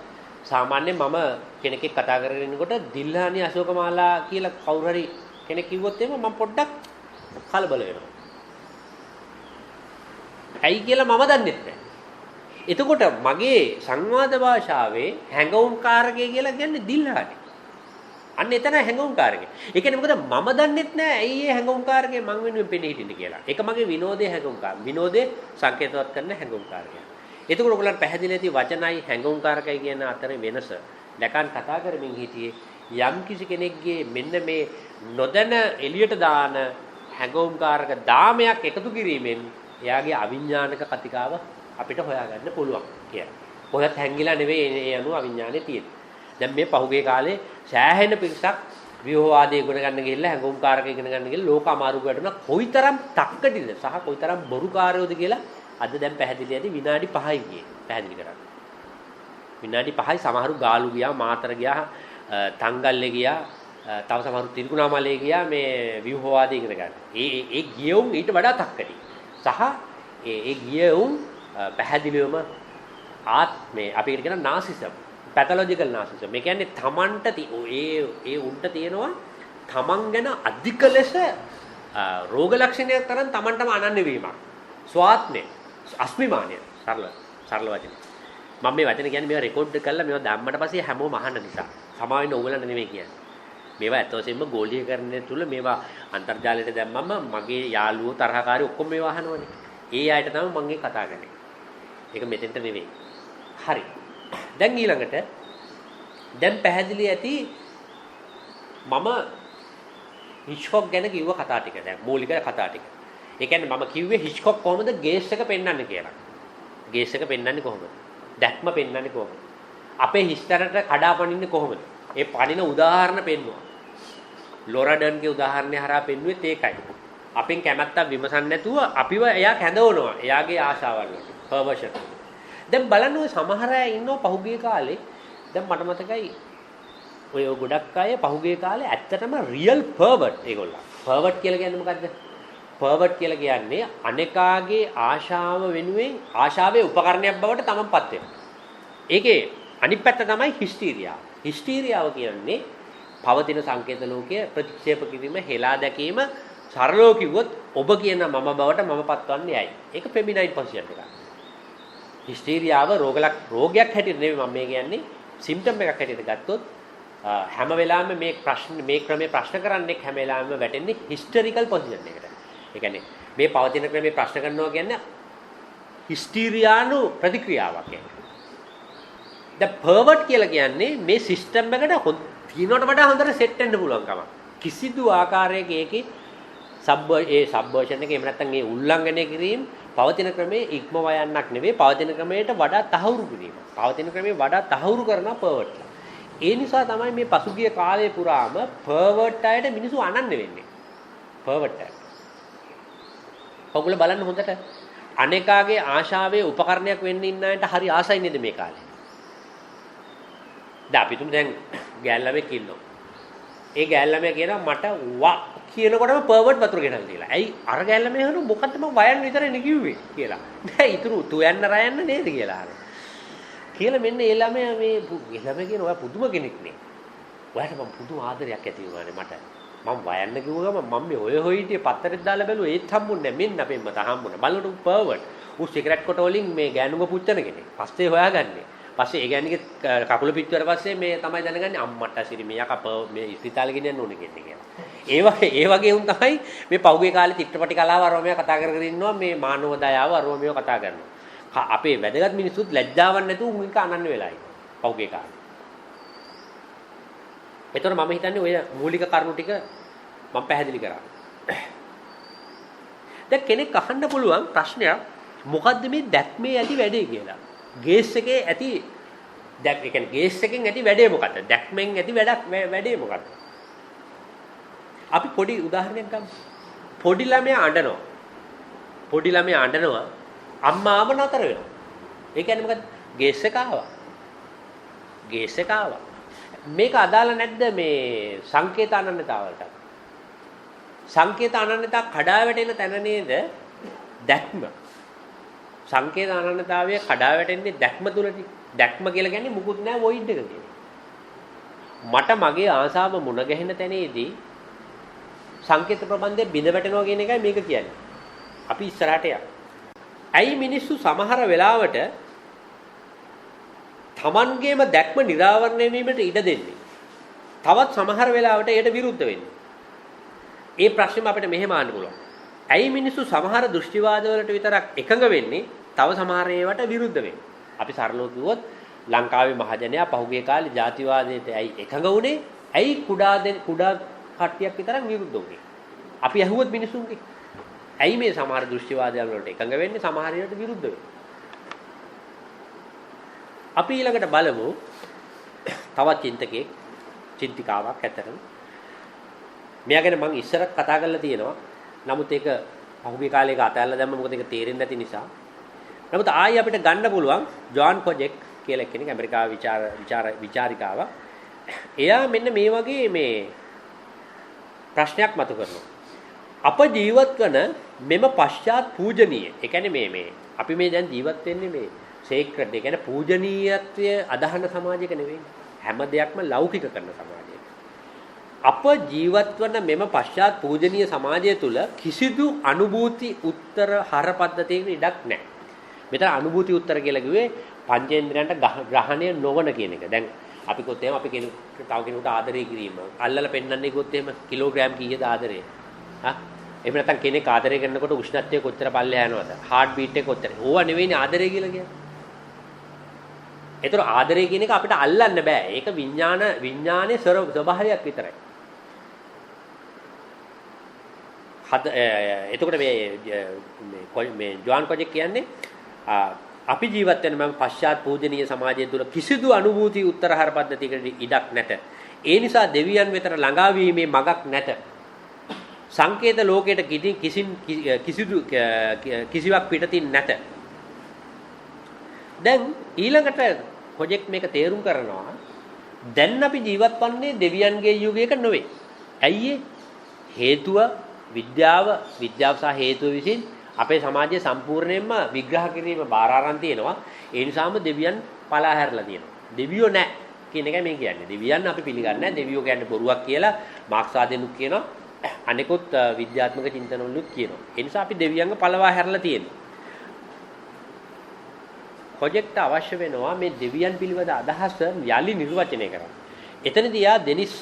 [SPEAKER 1] සාමාන්‍යයෙන් මම කෙනෙක් එක්ක කතා කරගෙන ඉන්නකොට දිල්හානි අශෝකමාලා කියලා කවුරු හරි කෙනෙක් කිව්වොත් එහෙම මම පොඩ්ඩක් කලබල වෙනවා. ඇයි කියලා මම දන්නේ නැහැ. එතකොට මගේ සංවාද භාෂාවේ හැඟුම්කාරකය කියලා කියන්නේ දිල්හානි. අන්න එතන හැඟුම්කාරකය. ඒ කියන්නේ මොකද මම දන්නෙත් නැහැ ඇයි මේ හැඟුම්කාරකය මං වෙනුවෙන් පෙනී හිටින්නේ කියලා. ඒක මගේ විනෝදයේ හැඟුම්කාරකය. විනෝදේ සංකේතවත් කරන හැඟුම්කාරකය. එතකොට ඔයගොල්ලන්ට පැහැදිලි නැති වචනයි හැඟුම්කාරකයි කියන අතර වෙනස. ලැකන් කතා කරමින් හිටියේ යම් කිසි කෙනෙක්ගේ මෙන්න මේ නොදැන එළියට දාන හැඟුම්කාරක දාමයක් එකතු කිරීමෙන් එයාගේ අවිඥානික කතිකාව අපිට හොයාගන්න පුළුවන් කියලා. කොහෙත් හැංගිලා නෙවෙයි ඒ අනුව අවිඥානේ තියෙන්නේ. දැන් මේ පහුගිය කාලේ සෑහෙන පිරිසක් ව්‍යුහවාදී ඉගෙන ගන්න ගිහිල්ලා හැඟුම්කාරක ඉගෙන ගන්න ගිහිල්ලා ලෝක අමාරු වැටුණා. කොයිතරම් තක්කටිද සහ කොයිතරම් බොරුකාරයෝද කියලා අද දැන් පැහැදිලි ඇති විනාඩි 5යි ගියේ. පැහැදිලි කරන්න. විනාඩි 5යි සමහරු ගාලු ගියා, මාතර ගියා, තංගල්ලේ ගියා, තව සමහරු තිරිකුණාමලේ ගියා මේ ව්‍යුහවාදී ඉගෙන ගන්න. ඒ ගියුම් ඊට වඩා තක්කටි. සහ ඒ ගියුම් පැහැදිලිවම ආත්මේ අපි කියන නාසිසම්, පැතොලොජිකල් නාසිසම්. මේ කියන්නේ තමන්ට ඒ උන්ට තියෙනවා තමන් ගැන අධික ලෙස රෝග ලක්ෂණයක් තරම් තමන්ටම අනන්‍ය වීමක්. ස්වාත්මය, අස්මිමානය සරල වචන. මම මේ වචන කියන්නේ මේවා රෙකෝඩ් කරලා මේවා දැම්මට පස්සේ හැමෝම අහන්න නිසා. සමාවෙන්න ඕගලන්ට නෙමෙයි කියන්නේ. මේවා ඇත්ත වශයෙන්ම ගෝලීකරණය තුල මේවා අන්තර්ජාලයට දැම්මම මගේ යාළුවෝ තරහකාරයෝ ඔක්කොම මේවා අහනවනේ. ඒ අයට තමයි මම මේ කතා කරන්නේ. ඒක මෙතෙන්ට නෙවෙයි. හරි. දැන් ඊළඟට දැන් පැහැදිලි ඇති මම හිච්කොක් ගැන කිව්ව කතා ටික දැන් මූලික කතා ටික. ඒ කියන්නේ මම කිව්වේ හිච්කොක් කොහොමද ගේස් එක පෙන්වන්නේ කියලා. ගේස් එක පෙන්වන්නේ කොහොමද? දැක්ම පෙන්වන්නේ කොහොමද? අපේ හිස්තරට කඩාපනින්නේ කොහොමද? ඒ පණින උදාහරණ පෙන්වුවා. ලොරඩන්ගේ උදාහරණය හරහා පෙන්වුවෙත් ඒකයි. අපෙන් කැමැත්තක් විමසන්නේ නැතුව අපිව එයා කැඳවනවා. එයාගේ ආශාවල් වලට. පර්වර්ෂන්. දැන් බලන්න ඔය සමහර අය ඉන්නවා පහුගිය කාලේ. දැන් මට මතකයි ඔය ගොඩක් අය පහුගිය කාලේ ඇත්තටම රියල් පර්වර්ට් ඒගොල්ලෝ. පර්වර්ට් කියලා කියන්නේ මොකද්ද? පර්වර්ට් කියලා කියන්නේ අනේකාගේ ආශාව වෙනුවෙන් ආශාවේ උපකරණයක් බවට තමන්පත් වෙනවා. ඒකේ අනිත් පැත්ත තමයි හිස්ටීරියාව. හිස්ටීරියාව කියන්නේ පවතින සංකේත ලෝකයේ ප්‍රතික්ෂේප කිරීම, හෙලා දැකීම, සරලව කිව්වොත් ඔබ කියන මම බවට මම පත්වන්නේ ඇයි? ඒක ෆෙමිනයින් පොසිෂන් එකක්. හිස්ටීරියාව රෝගයක් හැටියට නෙවෙයි මම මේ කියන්නේ සිම්ප්ටම් එකක් හැටියට ගත්තොත් හැම වෙලාවෙම මේ ක්‍රමේ ප්‍රශ්න කරන්නේ හැම වෙලාවෙම වැටෙන්නේ හිස්ටරිකල් පොසිෂන් එකට. ඒ කියන්නේ මේ පවතින ක්‍රමේ ප්‍රශ්න කරනවා කියන්නේ හිස්ටීරියානු ප්‍රතික්‍රියාවක් කියන්නේ. දැන් පර්වර්ට් කියලා කියන්නේ මේ සිස්ටම් එකට තියනවට වඩා හොඳට සෙට් වෙන්න පුළුවන් කම. කිසිදු ආකාරයක ඒකේ සබ්වර්ෂන් එක එහෙම නැත්නම් ඒ උල්ලංඝනය කිරීම පවතින ක්‍රමේ ඉක්මව යන්නක් නෙවෙයි පවතින ක්‍රමයට වඩා තහවුරු කිරීම. පවතින ක්‍රමේ වඩා තහවුරු කරන පර්වර්ට්. ඒ නිසා තමයි මේ පසුගිය කාලය පුරාම පර්වර්ට් අයට මිනිස්සු අනන්න වෙන්නේ. පර්වර්ට් අය. ඔයගොල්ලෝ බලන්න හොඳට අනේකාගේ ආශාවේ උපකරණයක් වෙන්න ඉන්න අයට හරි ආසයි නේද මේ කාලේ? දැන් අපි තුමු දැන් ගෑල්ලමෙක් ඉන්නවා. ඒ ගෑල්ලමයා කියනවා මට වා කියනකොටම පර්වර්ට් වතුර ගෙනල්ලා දීලා. ඇයි අර ගෑල්ලමයා හනු මොකද්ද මම වයන් විතරනේ කිව්වේ කියලා. නෑ ඉතුරු තුයන්න රයන්න නේද කියලා අහනවා. කියලා මෙන්න ඒ ළමයා මේ ළමයා කියන ඔයා පුදුම කෙනෙක් නේ. ඔයාට මම පුදුම ආදරයක් ඇති වුණානේ මට. මම වයන්න කිව්ව ගමන් මම මේ ඔය හිටියේ පත්තරෙත් දාලා බැලුවා ඒත් හම්බුන්නේ නැහැ. මෙන්න අපෙන් මත හම්බුණා. බලනකොට පර්වර්ට්. ඌ සිගරට් කොට වලින් මේ ගෑනුම පුච්චන කෙනෙක්. පස්සේ හොයාගන්නේ. පස්සේ ඒ ගෑණිගේ කකුල පිච්චුවාට පස්සේ මේ තමයි දැනගන්නේ අම්මට සිරි මේ යකප මේ ඉස්පිතාලේ ගෙනියන්න ඕනේ කියලා. ඒ වගේ උන් තමයි මේ පහුගිය කාලේ චිත්‍රපටි කලාව අරෝමිය කතා කර කර ඉන්නවා මේ මානව දයාව අරෝමිය කතා කරනවා. අපේ වැදගත් මිනිස්සුත් ලැජ්ජාවක් නැතුව උන් එක අනන්න වෙලා ඉන්නේ. පහුගිය කාලේ. ඒතර මම හිතන්නේ ඔය මූලික කරුණු ටික මම පැහැදිලි කරා. දැන් කෙනෙක් අහන්න පුළුවන් ප්‍රශ්නයක් මොකද්ද මේ දැක්මේ ඇති වැඩේ කියලා. ගේස් එකේ ඇති ඒ කියන්නේ ගේස් එකෙන් ඇති වැඩේ මොකද්ද? දැක්මෙන් ඇති වැඩේ මොකද්ද? අපි පොඩි උදාහරණයක් ගමු. පොඩි ළමයා අඬනවා. පොඩි ළමයා අඬනවා අම්මාම නතර වෙනවා. ඒ කියන්නේ මොකද්ද? ගේස් එක ආවා. ගේස් එක ආවා. මේක අදාළ නැද්ද මේ සංකේත අනන්‍යතාවලට? සංකේත අනන්‍යතාව කඩා වැටෙන තැන නේද දැක්ම. සංකේත අනන්‍යතාවය කඩා වැටෙන්නේ දැක්ම තුලදී. දැක්ම කියලා කියන්නේ මුකුත් නැහැ වොයිඩ් එක කියන්නේ. මට මගේ ආසාව මුණ ගැහෙන තැනේදී සංකේත ප්‍රබන්ධය බිඳ වැටෙනවා කියන එකයි මේක කියන්නේ. අපි ඉස්සරහට යමු. ඇයි මිනිස්සු සමහර වෙලාවට තමන්ගේම දැක්ම නිරාවරණය වීමට ඉඩ දෙන්නේ? තවත් සමහර වෙලාවට ඒකට විරුද්ධ වෙන්නේ. ඒ ප්‍රශ්නෙම අපිට මෙහෙම අහන්න පුළුවන්. ඇයි මිනිස්සු සමහර දෘෂ්ටිවාදවලට විතරක් එකඟ වෙන්නේ? තව සමහර ඒවාට විරුද්ධ වෙන්නේ. අපි සරලව කිව්වොත් ලංකාවේ මහජනයා පහුගිය කාලේ ජාතිවාදයට ඇයි එකඟ වුණේ? ඇයි කුඩා කට්ටියක් විතරක් විරුද්ධ වුණේ? අපි අහුවොත් මිනිසුන්ගේ ඇයි මේ සමහර දෘෂ්ටිවාදයන් වලට එකඟ වෙන්නේ සමහර ඒවාට විරුද්ධ වෙන්නේ? අපි ඊළඟට බලමු තවත් චින්තිකාවක් ඇතරම. මෙයා ගැන මම ඉස්සර කතා කරලා තියෙනවා. නමුත් ඒක පහුගිය කාලේ එක අතහැරලා දැම්ම මොකද ඒක තේරෙන්නේ නැති නිසා. නමුත් ආයි අපිට ගන්න පුළුවන් ජෝන් කොජෙක් කියලා කෙනෙක් ඇමරිකාවේ විචාරිකාවක්. එයා මෙන්න මේ වගේ මේ ප්‍රශ්නයක් මතු කරනවා. අප ජීවත් කරන මෙම පශ්චාත් පූජනීය. ඒ කියන්නේ මේ අපි මේ දැන් ජීවත් වෙන්නේ මේ සේක්‍රඩ්. ඒ කියන්නේ පූජනීයත්වය අදහන සමාජයක නෙවෙයි. හැම දෙයක්ම ලෞකික කරන සමාජයක. අප ජීවත් වන මෙම පශ්චාත් පූජනීය සමාජය තුල කිසිදු අනුභූති උත්තර හර පද්ධතියකට ඉඩක් නැහැ. මෙතන අනුභූති උත්තර කියලා කිව්වේ පංචේන්ද්‍රයන්ට ග්‍රහණය නොවන කියන එක. දැන් අපි කොත් එහෙම අපි කෙනෙකුට තව කෙනෙකුට ආදරය කිරීම. අල්ලලා පෙන්වන්නේ කොත් එහෙම කිලෝග්‍රෑම් කීයද ආදරය? හා? එහෙම නැත්නම් කෙනෙක් ආදරය කරනකොට උෂ්ණත්වය කොච්චර පල්ලෙහා යනවද? හાર્ට් බීට් එක කොච්චර? ඕවා නෙවෙයිනේ ආදරය කියලා කියන්නේ. ඒතර ආදරය කියන එක අපිට අල්ලන්න බෑ. ඒක විඥානයේ ස්වභාවයක් විතරයි. එතකොට මේ ජෝන් කොජෙක් කියන්නේ අපි ජීවත් වෙන මම පශ්චාත් පූජනීය සමාජය තුළ කිසිදු අනුභූති උත්තරහාර පද්ධතියකට ඉඩක් නැත. ඒ නිසා දෙවියන් වෙතට ළඟා වීමේ මගක් නැත. සංකේත ලෝකයට කිසිවක් පිටතින් නැත. දැන් ඊළඟට ප්‍රොජෙක්ට් මේක තේරුම් කරනවා. දැන් අපි ජීවත් වන්නේ දෙවියන්ගේ යුගයක නෙවෙයි. ඇයි හේතුව විද්‍යාව සහ හේතුව විසින් අපේ සමාජයේ සම්පූර්ණයෙන්ම විග්‍රහ කිරීම බාර අරන් තියෙනවා. ඒ නිසාම දෙවියන් පලා හැරලා තියෙනවා. දෙවියෝ නැහැ කියන එකයි මේ කියන්නේ. දෙවියන් අපි පිළිගන්නේ නැහැ. දෙවියෝ කියන්නේ බොරුවක් කියලා මාක්ස්වාදීනුත් කියනවා. අනිකුත් විද්‍යාත්මක චින්තනවලුත් කියනවා. ඒ නිසා අපි දෙවියන්ව පළවා හැරලා තියෙනවා. ප්‍රොජෙක්ට් අවශ්‍ය වෙනවා මේ දෙවියන් පිළිබඳ අදහස යලි නිර්වචනය කරන්න. එතනදී දෙනිස්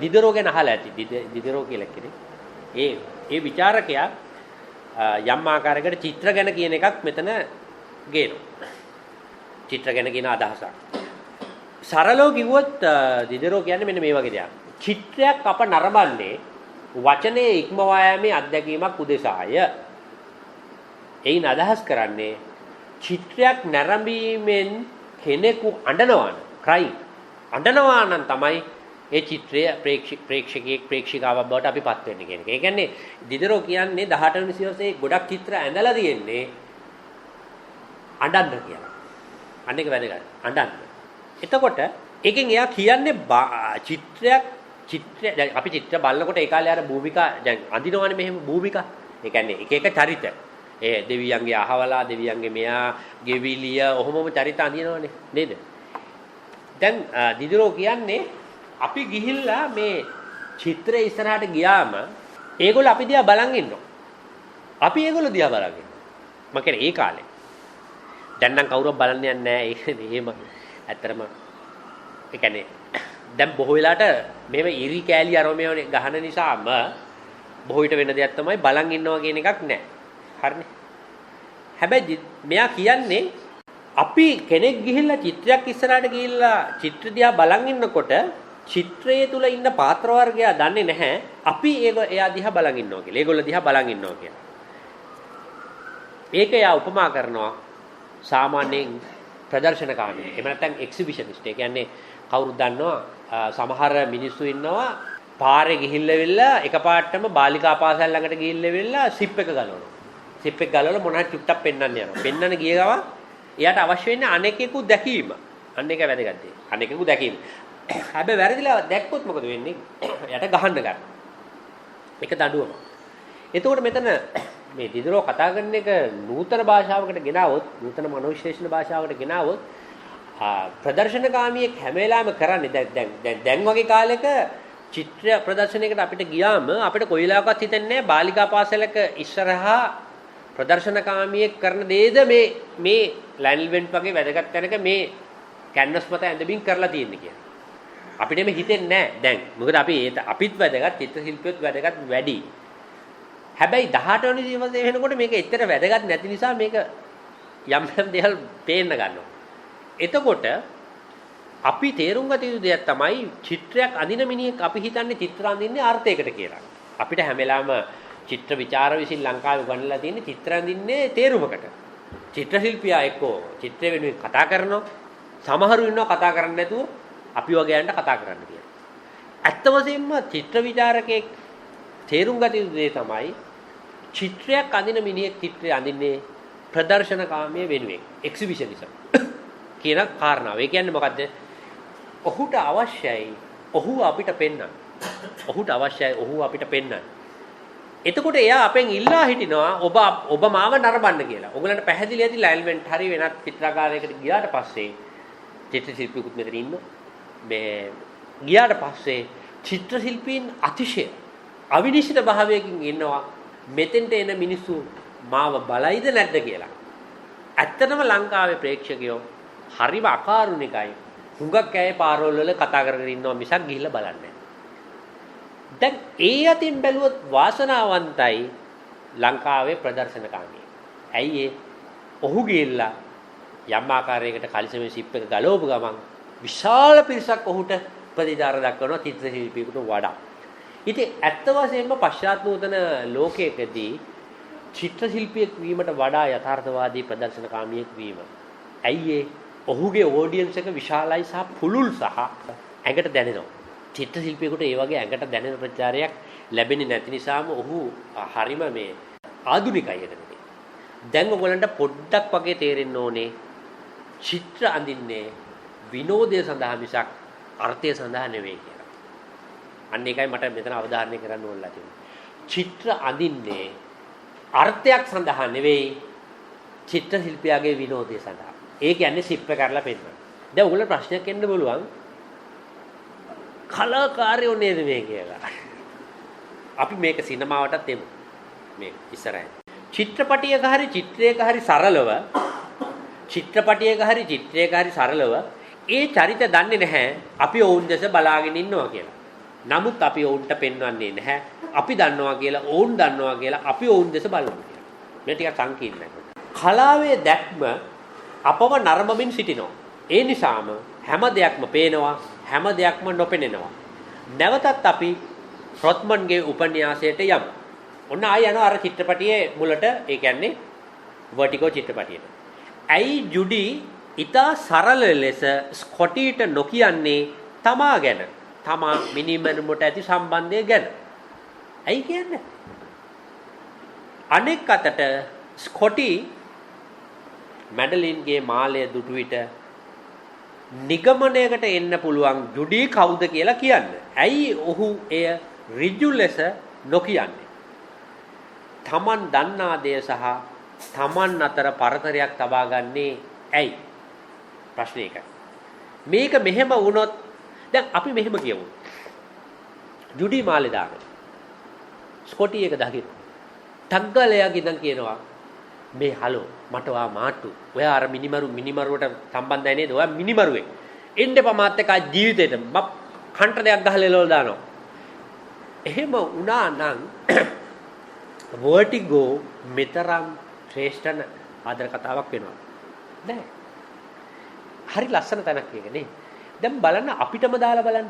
[SPEAKER 1] දිදරෝ ගැන අහලා ඇති. දිදරෝ කියලා කෙනෙක්. ඒ ਵਿਚාරකයා යම් ආකාරයකට චිත්‍ර ගැන කියන එකක් මෙතන ගේනවා. චිත්‍ර ගැන කියන අදහසක්. සරලව කිව්වොත් දිදරෝ කියන්නේ මෙන්න මේ වගේ දෙයක්. චිත්‍රයක් අප නරඹන්නේ වචනේ ඉක්මවා යෑමේ අත්දැකීමක් උදෙසාය. එයින් අදහස් කරන්නේ චිත්‍රයක් නැරඹීමෙන් කෙනෙකු අඬනවා නම් තමයි ඒ චිත්‍රය ප්‍රේක්ෂකාවක් බවට අපිපත් වෙන්නේ කියන එක. ඒ කියන්නේ දිදරෝ කියන්නේ 18 වෙනි සියවසේ ගොඩක් චිත්‍ර ඇඳලා තියෙන්නේ අඬන්න කියලා. අන්න එක වැදගත්. අඬන්න. එතකොට ඒකෙන් එයා කියන්නේ දැන් අපි චිත්‍ර බලනකොට ඒ කාලේ අර භූමිකා දැන් අඳිනවනේ මෙහෙම භූමිකා. ඒ කියන්නේ එක චරිත. ඒ දෙවියන්ගේ අහවලා දෙවියන්ගේ මෙයා ගෙවිලිය ඔහොමම චරිත අඳිනවනේ නේද? දැන් දිදරෝ කියන්නේ අපි ගිහිල්ලා මේ චිත්‍රය ඉස්සරහට ගියාම ඒගොල්ලෝ අපි දිහා බලන් ඉන්නවා. අපි ඒගොල්ලෝ දිහා බලන් ඉන්නවා. මම කියන්නේ ඒ කාලේ. දැන් නම් කවුරුත් බලන්න යන්නේ නැහැ. එහෙම ඇත්තටම ඒ කියන්නේ දැන් බොහෝ වෙලාවට මෙහෙම ඉරි කෑලි අරෝමේවනේ ගහන නිසාම බොහෝ විට වෙන දෙයක් තමයි බලන් ඉන්නවා කියන එකක් නැහැ. හරිනේ. හැබැයි මෙයා කියන්නේ අපි කෙනෙක් ගිහිල්ලා චිත්‍රයක් ඉස්සරහට ගිහිල්ලා චිත්‍ර දිහා බලන් ඉන්නකොට චිත්‍රයේ තුල ඉන්න පාත්‍ර වර්ගයා දන්නේ නැහැ අපි එයා දිහා බලන් ඉන්නවා කියලා. ඒගොල්ලෝ දිහා බලන් ඉන්නවා කියලා. ඒක එයා උපමා කරනවා සාමාන්‍යයෙන් ප්‍රදර්ශනකාමී. එහෙම නැත්නම් එක්සිබිෂනිස්ට්. ඒ කියන්නේ කවුරුද දන්නවා සමහර මිනිස්සු ඉන්නවා පාරේ ගිහිල්ලා එකපාරටම බාලිකා පාසල් ළඟට ගිහිල්ලා සිප් එක ගලවනවා. සිප් එක ගලවලා මොනවද චුට්ටක් පෙන්වන්න යනවා. පෙන්වන්න ගිය ගමන් එයාට අවශ්‍ය වෙන්නේ අනෙකෙකු දැකීම. අන්න එක වැදගත් දෙයක්. අනෙකෙකු දැකීම. හැබැයි වැරදිලා දැක්කොත් මොකද වෙන්නේ? එයාට ගහන්න ගන්න. ඒක දඬුවම. එතකොට මෙතන මේ දිදරෝ කතා කරන එක නූතන භාෂාවකට ගෙනාවොත්, නූතන මනෝවිශ්ලේෂණ භාෂාවකට ගෙනාවොත් ප්‍රදර්ශනකාමියෙක් හැම වෙලාවෙම කරන්නේ දැන් වගේ කාලෙක චිත්‍ර ප්‍රදර්ශනයකට අපිට ගියාම අපිට කොයි වෙලාවකවත් හිතෙන්නේ නැහැ බාලිකා පාසලක ඉස්සරහා ප්‍රදර්ශනකාමියෙක් කරන දේද මේ ලයිනල් ඉවෙන්ට් වගේ වැදගත් තැනක මේ කැන්වස් මත ඇඳමින් කරලා තියෙන්නේ කියලා. අපිට මේ හිතෙන්නේ නැහැ දැන්. මොකද අපිත් වැදගත් චිත්‍ර ශිල්පියොත් වැදගත් වැඩි. හැබැයි 18 වෙනි දිවසේ වෙනකොට මේක ඇත්තට වැදගත් නැති නිසා මේක යම් දේවල් පේන්න ගන්නවා. එතකොට අපි තේරුම් ගත යුතු දෙයක් තමයි චිත්‍රයක් අඳින මිනිහෙක් අපි හිතන්නේ චිත්‍ර අඳින්නේ අර්ථයකට කියලා. අපිට හැම වෙලාවෙම චිත්‍ර විචාර විසින් ලංකාවේ උගන්වලා තියෙන්නේ චිත්‍ර අඳින්නේ තේරුමකට. චිත්‍ර ශිල්පියා එක්කෝ චිත්‍ර වෙනුවෙන් කතා කරනවා. සමහරු ඉන්නවා කතා කරන්නේ නැතුව අපි වගේයන්ට කතා කරන්න කියලා. ඇත්ත වශයෙන්ම චිත්‍ර විචාරකෙක් තේරුම් ගත යුතු දේ තමයි චිත්‍රයක් අඳින මිනිහෙක් චිත්‍රය අඳින්නේ ප්‍රදර්ශනකාමයේ වෙනුවෙන් එක්සිබිෂනිසම් කියන කාරණාව. ඒ කියන්නේ මොකද්ද? ඔහුට අවශ්‍යයි ඔහු අපිට පෙන්වන්න. ඔහුට අවශ්‍යයි ඔහු අපිට පෙන්වන්න. එතකොට එයා අපෙන් ඉල්ලා හිටිනවා ඔබ මාව නරඹන්න කියලා. ඔයගලන්ට පැහැදිලි ඇති ලයිල්වෙන්ට් හරි වෙනත් චිත්‍රකාරයකට ගියාට පස්සේ චිත්‍ර ශිල්පියෙකුත් මෙතන ඉන්නවා. මේ ගියාට පස්සේ චිත්‍ර ශිල්පීන් අතිශය අවිනිශ්චිත භාවයකින් ඉන්නවා. මෙතෙන්ට එන මිනිස්සු මාව බලයිද නැද්ද කියලා. ඇත්තටම ලංකාවේ ප්‍රේක්ෂකයෝ හරිම අකාරුණිකයි. හුඟක් ඇය පාරවල් වල කතා කරගෙන ඉන්නවා මිසක් ගිහිල්ලා බලන්නේ නැහැ. දැන් ඒ අතින් බැලුවොත් වාසනාවන්තයි ලංකාවේ ප්‍රදර්ශනකාමියෙක්. ඇයි ඔහු ගිහිල්ලා යම් ආකාරයකට කලිසමේ සිප් එක ගලවපු ගමන් විශාල පිරිසක් ඔහුට ප්‍රතිචාර දක්වනවා චිත්‍ර ශිල්පියෙකුට වඩා. ඉතින් ඇත්ත වශයෙන්ම පශ්චාත් නූතන ලෝකයකදී චිත්‍ර ශිල්පියෙක් වීමට වඩා යථාර්ථවාදී ප්‍රදර්ශනකාමියෙක් වීම. ඇයි ඔහුගේ ඔඩියන්ස් එක විශාලයි සහ පුළුල් සහ ඇඟට දැනෙනවා. චිත්‍ර ශිල්පියෙකුට ඒ වගේ ඇඟට දැනෙන ප්‍රචාරයක් ලැබෙන්නේ නැති නිසාම ඔහු හරිම මේ ආධුනිකයි එතනදී. දැන් ඔයගලන්ට පොඩ්ඩක් වගේ තේරෙන්න ඕනේ චිත්‍ර අඳින්නේ විනෝදය සඳහා මිසක් අර්ථය සඳහා නෙවෙයි කියලා. අන්න ඒකයි මට මෙතන අවධාරණය කරන්න ඕනලා තියෙන්නේ. චිත්‍ර අඳින්නේ අර්ථයක් සඳහා නෙවෙයි චිත්‍ර ශිල්පියාගේ විනෝදය සඳහා. ඒ කියන්නේ ශිල්ප කරලා පෙන්නන. දැන් ඔයගොල්ලෝ ප්‍රශ්නයක් එන්න බලුවන් කලාකාරයෝ නේද මේ කියලා. අපි මේක සිනමාවටත් එමු. මේ ඉස්සරහින්. චිත්‍රපටියක හරි චිත්‍රයක හරි සරලව සරලව ඒ චරිත දන්නේ නැහැ අපි ඔවුන් දැස බලාගෙන ඉන්නවා කියලා. නමුත් අපි ඔවුන්ට පෙන්වන්නේ නැහැ. අපි දන්නවා කියලා ඔවුන් දන්නවා කියලා අපි ඔවුන් දැස බලමු කියලා. මේ ටිකක් සංකීර්ණයි. කලාවේ දැක්ම අපව නරඹමින් සිටිනවා. ඒ නිසාම හැම දෙයක්ම පේනවා, හැම දෙයක්ම නොපෙනෙනවා. නැවතත් අපි රොත්මන්ගේ උපන්‍යාසයට යමු. ඔන්න ආය යනවා අර චිත්‍රපටියේ මුලට, ඒ කියන්නේ වර්ටිගෝ චිත්‍රපටියට. ඇයි ජුඩි ඉතා සරල ලෙස ස්කොටිට නොකියන්නේ තමා ගැන, තමා මිනිමනුමට ඇති සම්බන්ධය ගැන? ඇයි කියන්නේ? අනෙක් අතට ස්කොටි මැඩලින්ගේ මාලය දුටු විට නිගමනයකට එන්න පුළුවන් ජුඩි කවුද කියලා කියන්න. ඇයි ඔහු එය ඍජු ලෙස නොකියන්නේ? තමන් දන්නා දේ සහ තමන් අතර පරතරයක් තබා ගන්නේ ඇයි? ප්‍රශ්නේ ඒකයි. මේක මෙහෙම වුණොත් දැන් අපි මෙහෙම කියමු. ජුඩි මාලේ දානවා. ස්කොටි එක දකින්න. ටග්ගලයා ගින්දන් කියනවා මේ හලෝ මට වා මාට්ටු. ඔයා අර මිනිමරුවට සම්බන්ධයි නේද? ඔයා මිනිමරුවෙක්. එන්න එපා මාත් එක්ක ජීවිතේට කන්ට දෙයක් ගහලා එලවලා දානවා. එහෙම වුණා නම් වර්ටිගෝ මෙතරම් ශ්‍රේෂ්ඨ ආදර කතාවක් වෙනවා. නෑ. හරි ලස්සන තැනක් එක නේ. දැන් බලන්න අපිටම දාලා බලන්න.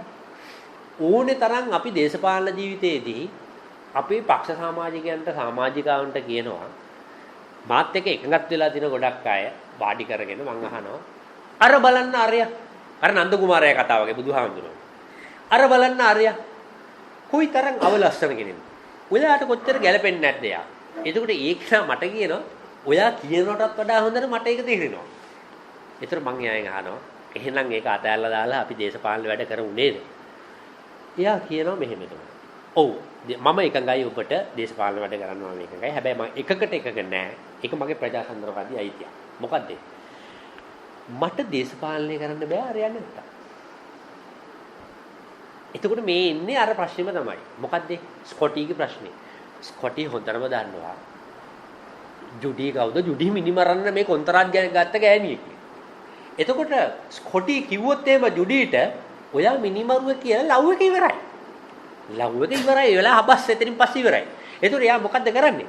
[SPEAKER 1] ඕනේ තරම් අපි දේශපාලන ජීවිතයේදී අපේ පක්ෂ සමාජිකයන්ට සමාජිකාවන්ට කියනවා මාත් එක්ක එකඟත් වෙලා තියෙන ගොඩක් අය වාඩි කරගෙන මං අහනවා අර බලන්න අරයා අර නන්ද කුමාරයා කතාව වගේ බුදුහාමුදුරුවෝ අර බලන්න අරයා කොයිතරම් අවලස්සන කෙනෙක්ද ඔයාට කොච්චර ගැළපෙන්නේ නැද්ද යා එතකොට ඒක මට කියනවා ඔයා කියනකටත් වඩා හොඳට මට ඒක තේරෙනවා ඒතර මං එයාගෙන් අහනවා එහෙනම් ඒක අතෑරලා දාලා අපි දේශපාලන වැඩ කරමු නේද එයා කියනවා මෙහෙම තමයි ඔව් මම එකඟයි ඔබට දේශපාලන වැඩ කරනවා මේක එකයි. හැබැයි මම එකකට එකක නෑ. ඒක මගේ ප්‍රජාතන්ත්‍රවාදී අයිතිය. මොකද්ද? මට දේශපාලනය කරන්න බෑ අරයන් නැත්තම්. එතකොට මේ ඉන්නේ අර ප්‍රශ්නේම තමයි. මොකද්ද? ස්කොටිගේ ප්‍රශ්නේ. ස්කොටි හොඳටම දන්නවා. ජුඩි කවුද? ජුඩි මිනිමරන්න මේ කොන්තරාත් ගත්ත ගෑණියෙක්. එතකොට ස්කොටි කිව්වොත් එහෙම ජුඩිට ඔයා මිනිමරුව කියලා ලව් එක ඉවරයි. ලව් එක ඉවරයි. ඒ වෙලාව හබස් එතනින් පස්සේ ඉවරයි. ඒතකොට එයා මොකද්ද කරන්නේ?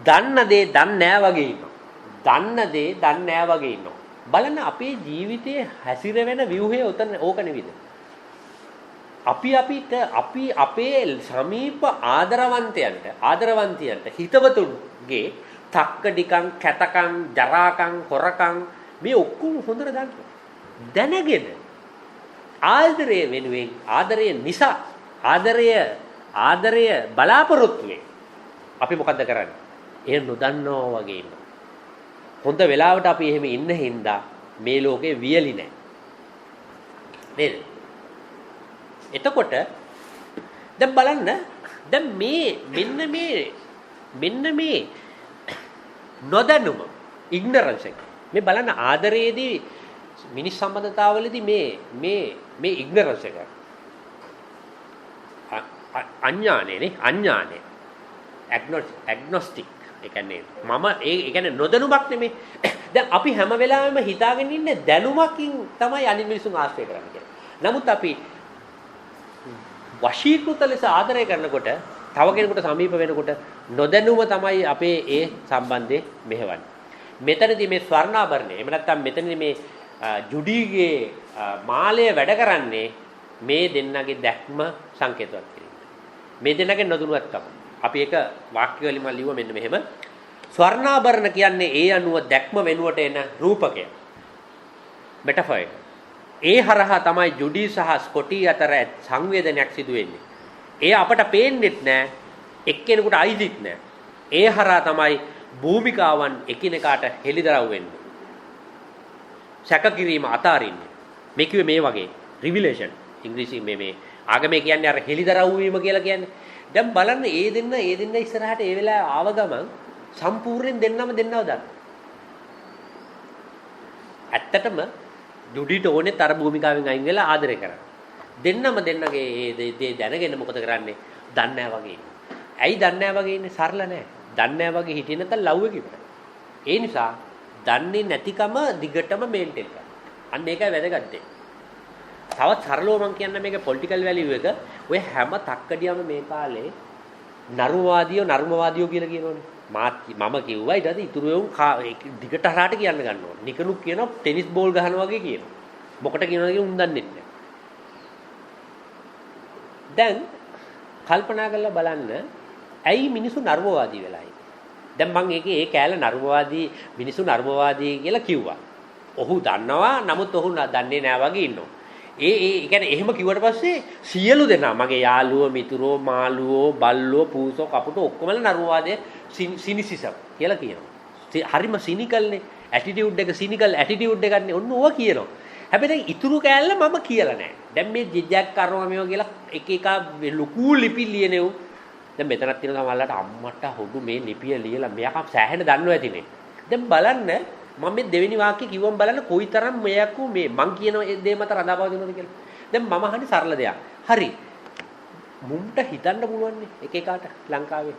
[SPEAKER 1] දන්න දේ දන්නේ නැහැ වගේ ඉන්නවා. දන්න දේ දන්නේ නැහැ වගේ ඉන්නවා. බලන්න අපේ ජීවිතයේ හැසිරෙන ව්‍යුහය උතන ඕක නෙවිද? අපි අපේ සමීප ආදරවන්තයන්ට හිතවතුන්ගේ තක්කඩිකම් කැතකම් ජරාකම් හොරකම් මේ ඔක්කොම හොඳට දන්නවා. දැනගෙන ආදරය වෙනුවෙන් ආදරය නිසා ආදරය බලාපොරොත්තුවේ අපි මොකද්ද කරන්නේ? ඒ නොදන්නවා වගේ ඉන්නවා. හොඳ වෙලාවට අපි එහෙම ඉන්න හින්දා මේ ලෝකේ වියලි නැහැ. නේද? එතකොට දැන් බලන්න දැන් මෙන්න මේ නොදැනුම ignorance එක. මේ බලන්න ආදරයේදී මිනිස් සම්බන්ධතාවවලදී මේ ignorance එක. අඥානේ agnostic ඒ කියන්නේ නොදැනුමක් නෙමෙයි. දැන් අපි හැම වෙලාවෙම හිතාගෙන ඉන්නේ දැනුමකින් තමයි අනිත් මිනිසුන් ආශ්‍රය කරන්නේ කියලා. නමුත් අපි වශීකృత ලෙස ආදරය කරනකොට තව කෙනෙකුට සමීප වෙනකොට නොදැනුම තමයි අපේ ඒ සම්බන්ධේ මෙහෙවන්නේ. මෙතනදී මේ ස්වර්ණාභරණය එහෙම නැත්නම් මෙතනදී මේ ජුඩිගේ මාලය වැඩ කරන්නේ මේ දෙන්නගේ දැක්ම සංකේතවත් කිරීම. මේ දෙන්නගේ නොදුනුවත්කම. අපි එක වාක්‍ය වලින් මම ලියුවා මෙන්න මෙහෙම. ස්වර්ණාභරණ කියන්නේ ඒ අනුව දැක්ම වෙනුවට එන රූපකය. මෙටාෆර් එක. ඒ හරහා තමයි ජුඩි සහ ස්කොටි අතර සංවේදනයක් සිදු වෙන්නේ. ඒ අපට පේන්නෙත් නෑ, එක්කෙනෙකුට අයිතිත් නෑ. ඒ හරහා තමයි භූමිකාවන් එකිනෙකාට හෙළිදරව් වෙන්නේ. සැක කිරීම අතාරින්නේ. මේ කිව්වේ මේ වගේ රිවිලේෂන් ඉංග්‍රීසියෙන් මේ ආගමේ කියන්නේ අර හෙළිදරව් වීම කියලා කියන්නේ. දැන් බලන්න ඒ දෙන්න ඉස්සරහට ඒ වෙලාවේ ආව ගමන් සම්පූර්ණයෙන් දෙන්නම දෙන්නව දාන්න. ඇත්තටම ජුඩිට ඕනේ තර භූමිකාවෙන් අයින් වෙලා ආදරය කරන්න. දෙන්නම දෙන්නගේ ඒ දැනගෙන මොකද කරන්නේ? දන්නේ නැහැ වගේ. ඇයි දන්නේ නැහැ වගේ ඉන්නේ? සරල නැහැ. දන්නේ නැහැ වගේ හිටියේ නැත්නම් ලව් එක ඉවරයි. ඒ නිසා දන්නේ නැතිකම දිගටම මේන්ටේන් කරන්න. අන්න ඒකයි වැදගත් දෙය. තවත් සරලව මම කියන්න මේක පොලිටිකල් වැලියු එක. ඔය හැම තක්කඩියම මේ කාලේ නර්මවාදියෝ කියලා කියනෝනේ. මම කිව්වා ඊට පස්සේ ඉතුරු වුන් දිගට හරහාට කියන්න ගන්න ඕනේ. නිකනුක් කියනවා ටෙනිස් බෝල් ගහනවා වගේ කියනවා. මොකට කියනවද කියලා උන් දන්නේ නැහැ. දැන් කල්පනා කරලා බලන්න ඇයි මිනිස්සු නර්මවාදී වෙලා ඉන්නේ? දැන් මම ඒ කෑල්ල නර්මවාදී මිනිස්සු නර්මවාදී කියලා කිව්වා. ඔහු දන්නවා නමුත් ඔහු දන්නේ නැහැ වගේ ඉන්නවා. ඒ කියන්නේ එහෙම කිව්වට පස්සේ සියලු දෙනා මගේ යාළුවෝ මිතුරෝ මාළුවෝ බල්ලෝ පූසෝ කපුටෝ ඔක්කොම නර්මවාදයේ සිනිසිසම් කියලා කියනවා. හරිම සිනිකල්නේ ඇටිටියුඩ් එක සිනිකල් ඇටිටියුඩ් එකක් නේ ඔන්න ඕවා කියනවා. හැබැයි දැන් ඉතුරු කෑල්ල මම කියලා නැහැ. දැන් මේ ජිජ්ජක් කරනවා මේවා කියලා එක ලොකු ලිපි ලියනෙව්. දැන් මෙතනක් තියෙන සමහරලාට අම්මට හොඩු මේ ලිපිය ලියලා මෙයා සෑහෙන දන්නවා ඇතිනේ. දැන් බලන්න මම මේ දෙවෙනි වාක්‍ය කිව්වම බලන්න කොයිතරම් මෙයක්ු මේ මං කියන දේ මත රඳාපවතිනවද කියලා. දැන් මම අහන්නේ සරල දෙයක්. හරි. මුන්ට හිතන්න පුළුවන් නේ එක එකාට ලංකාවේ.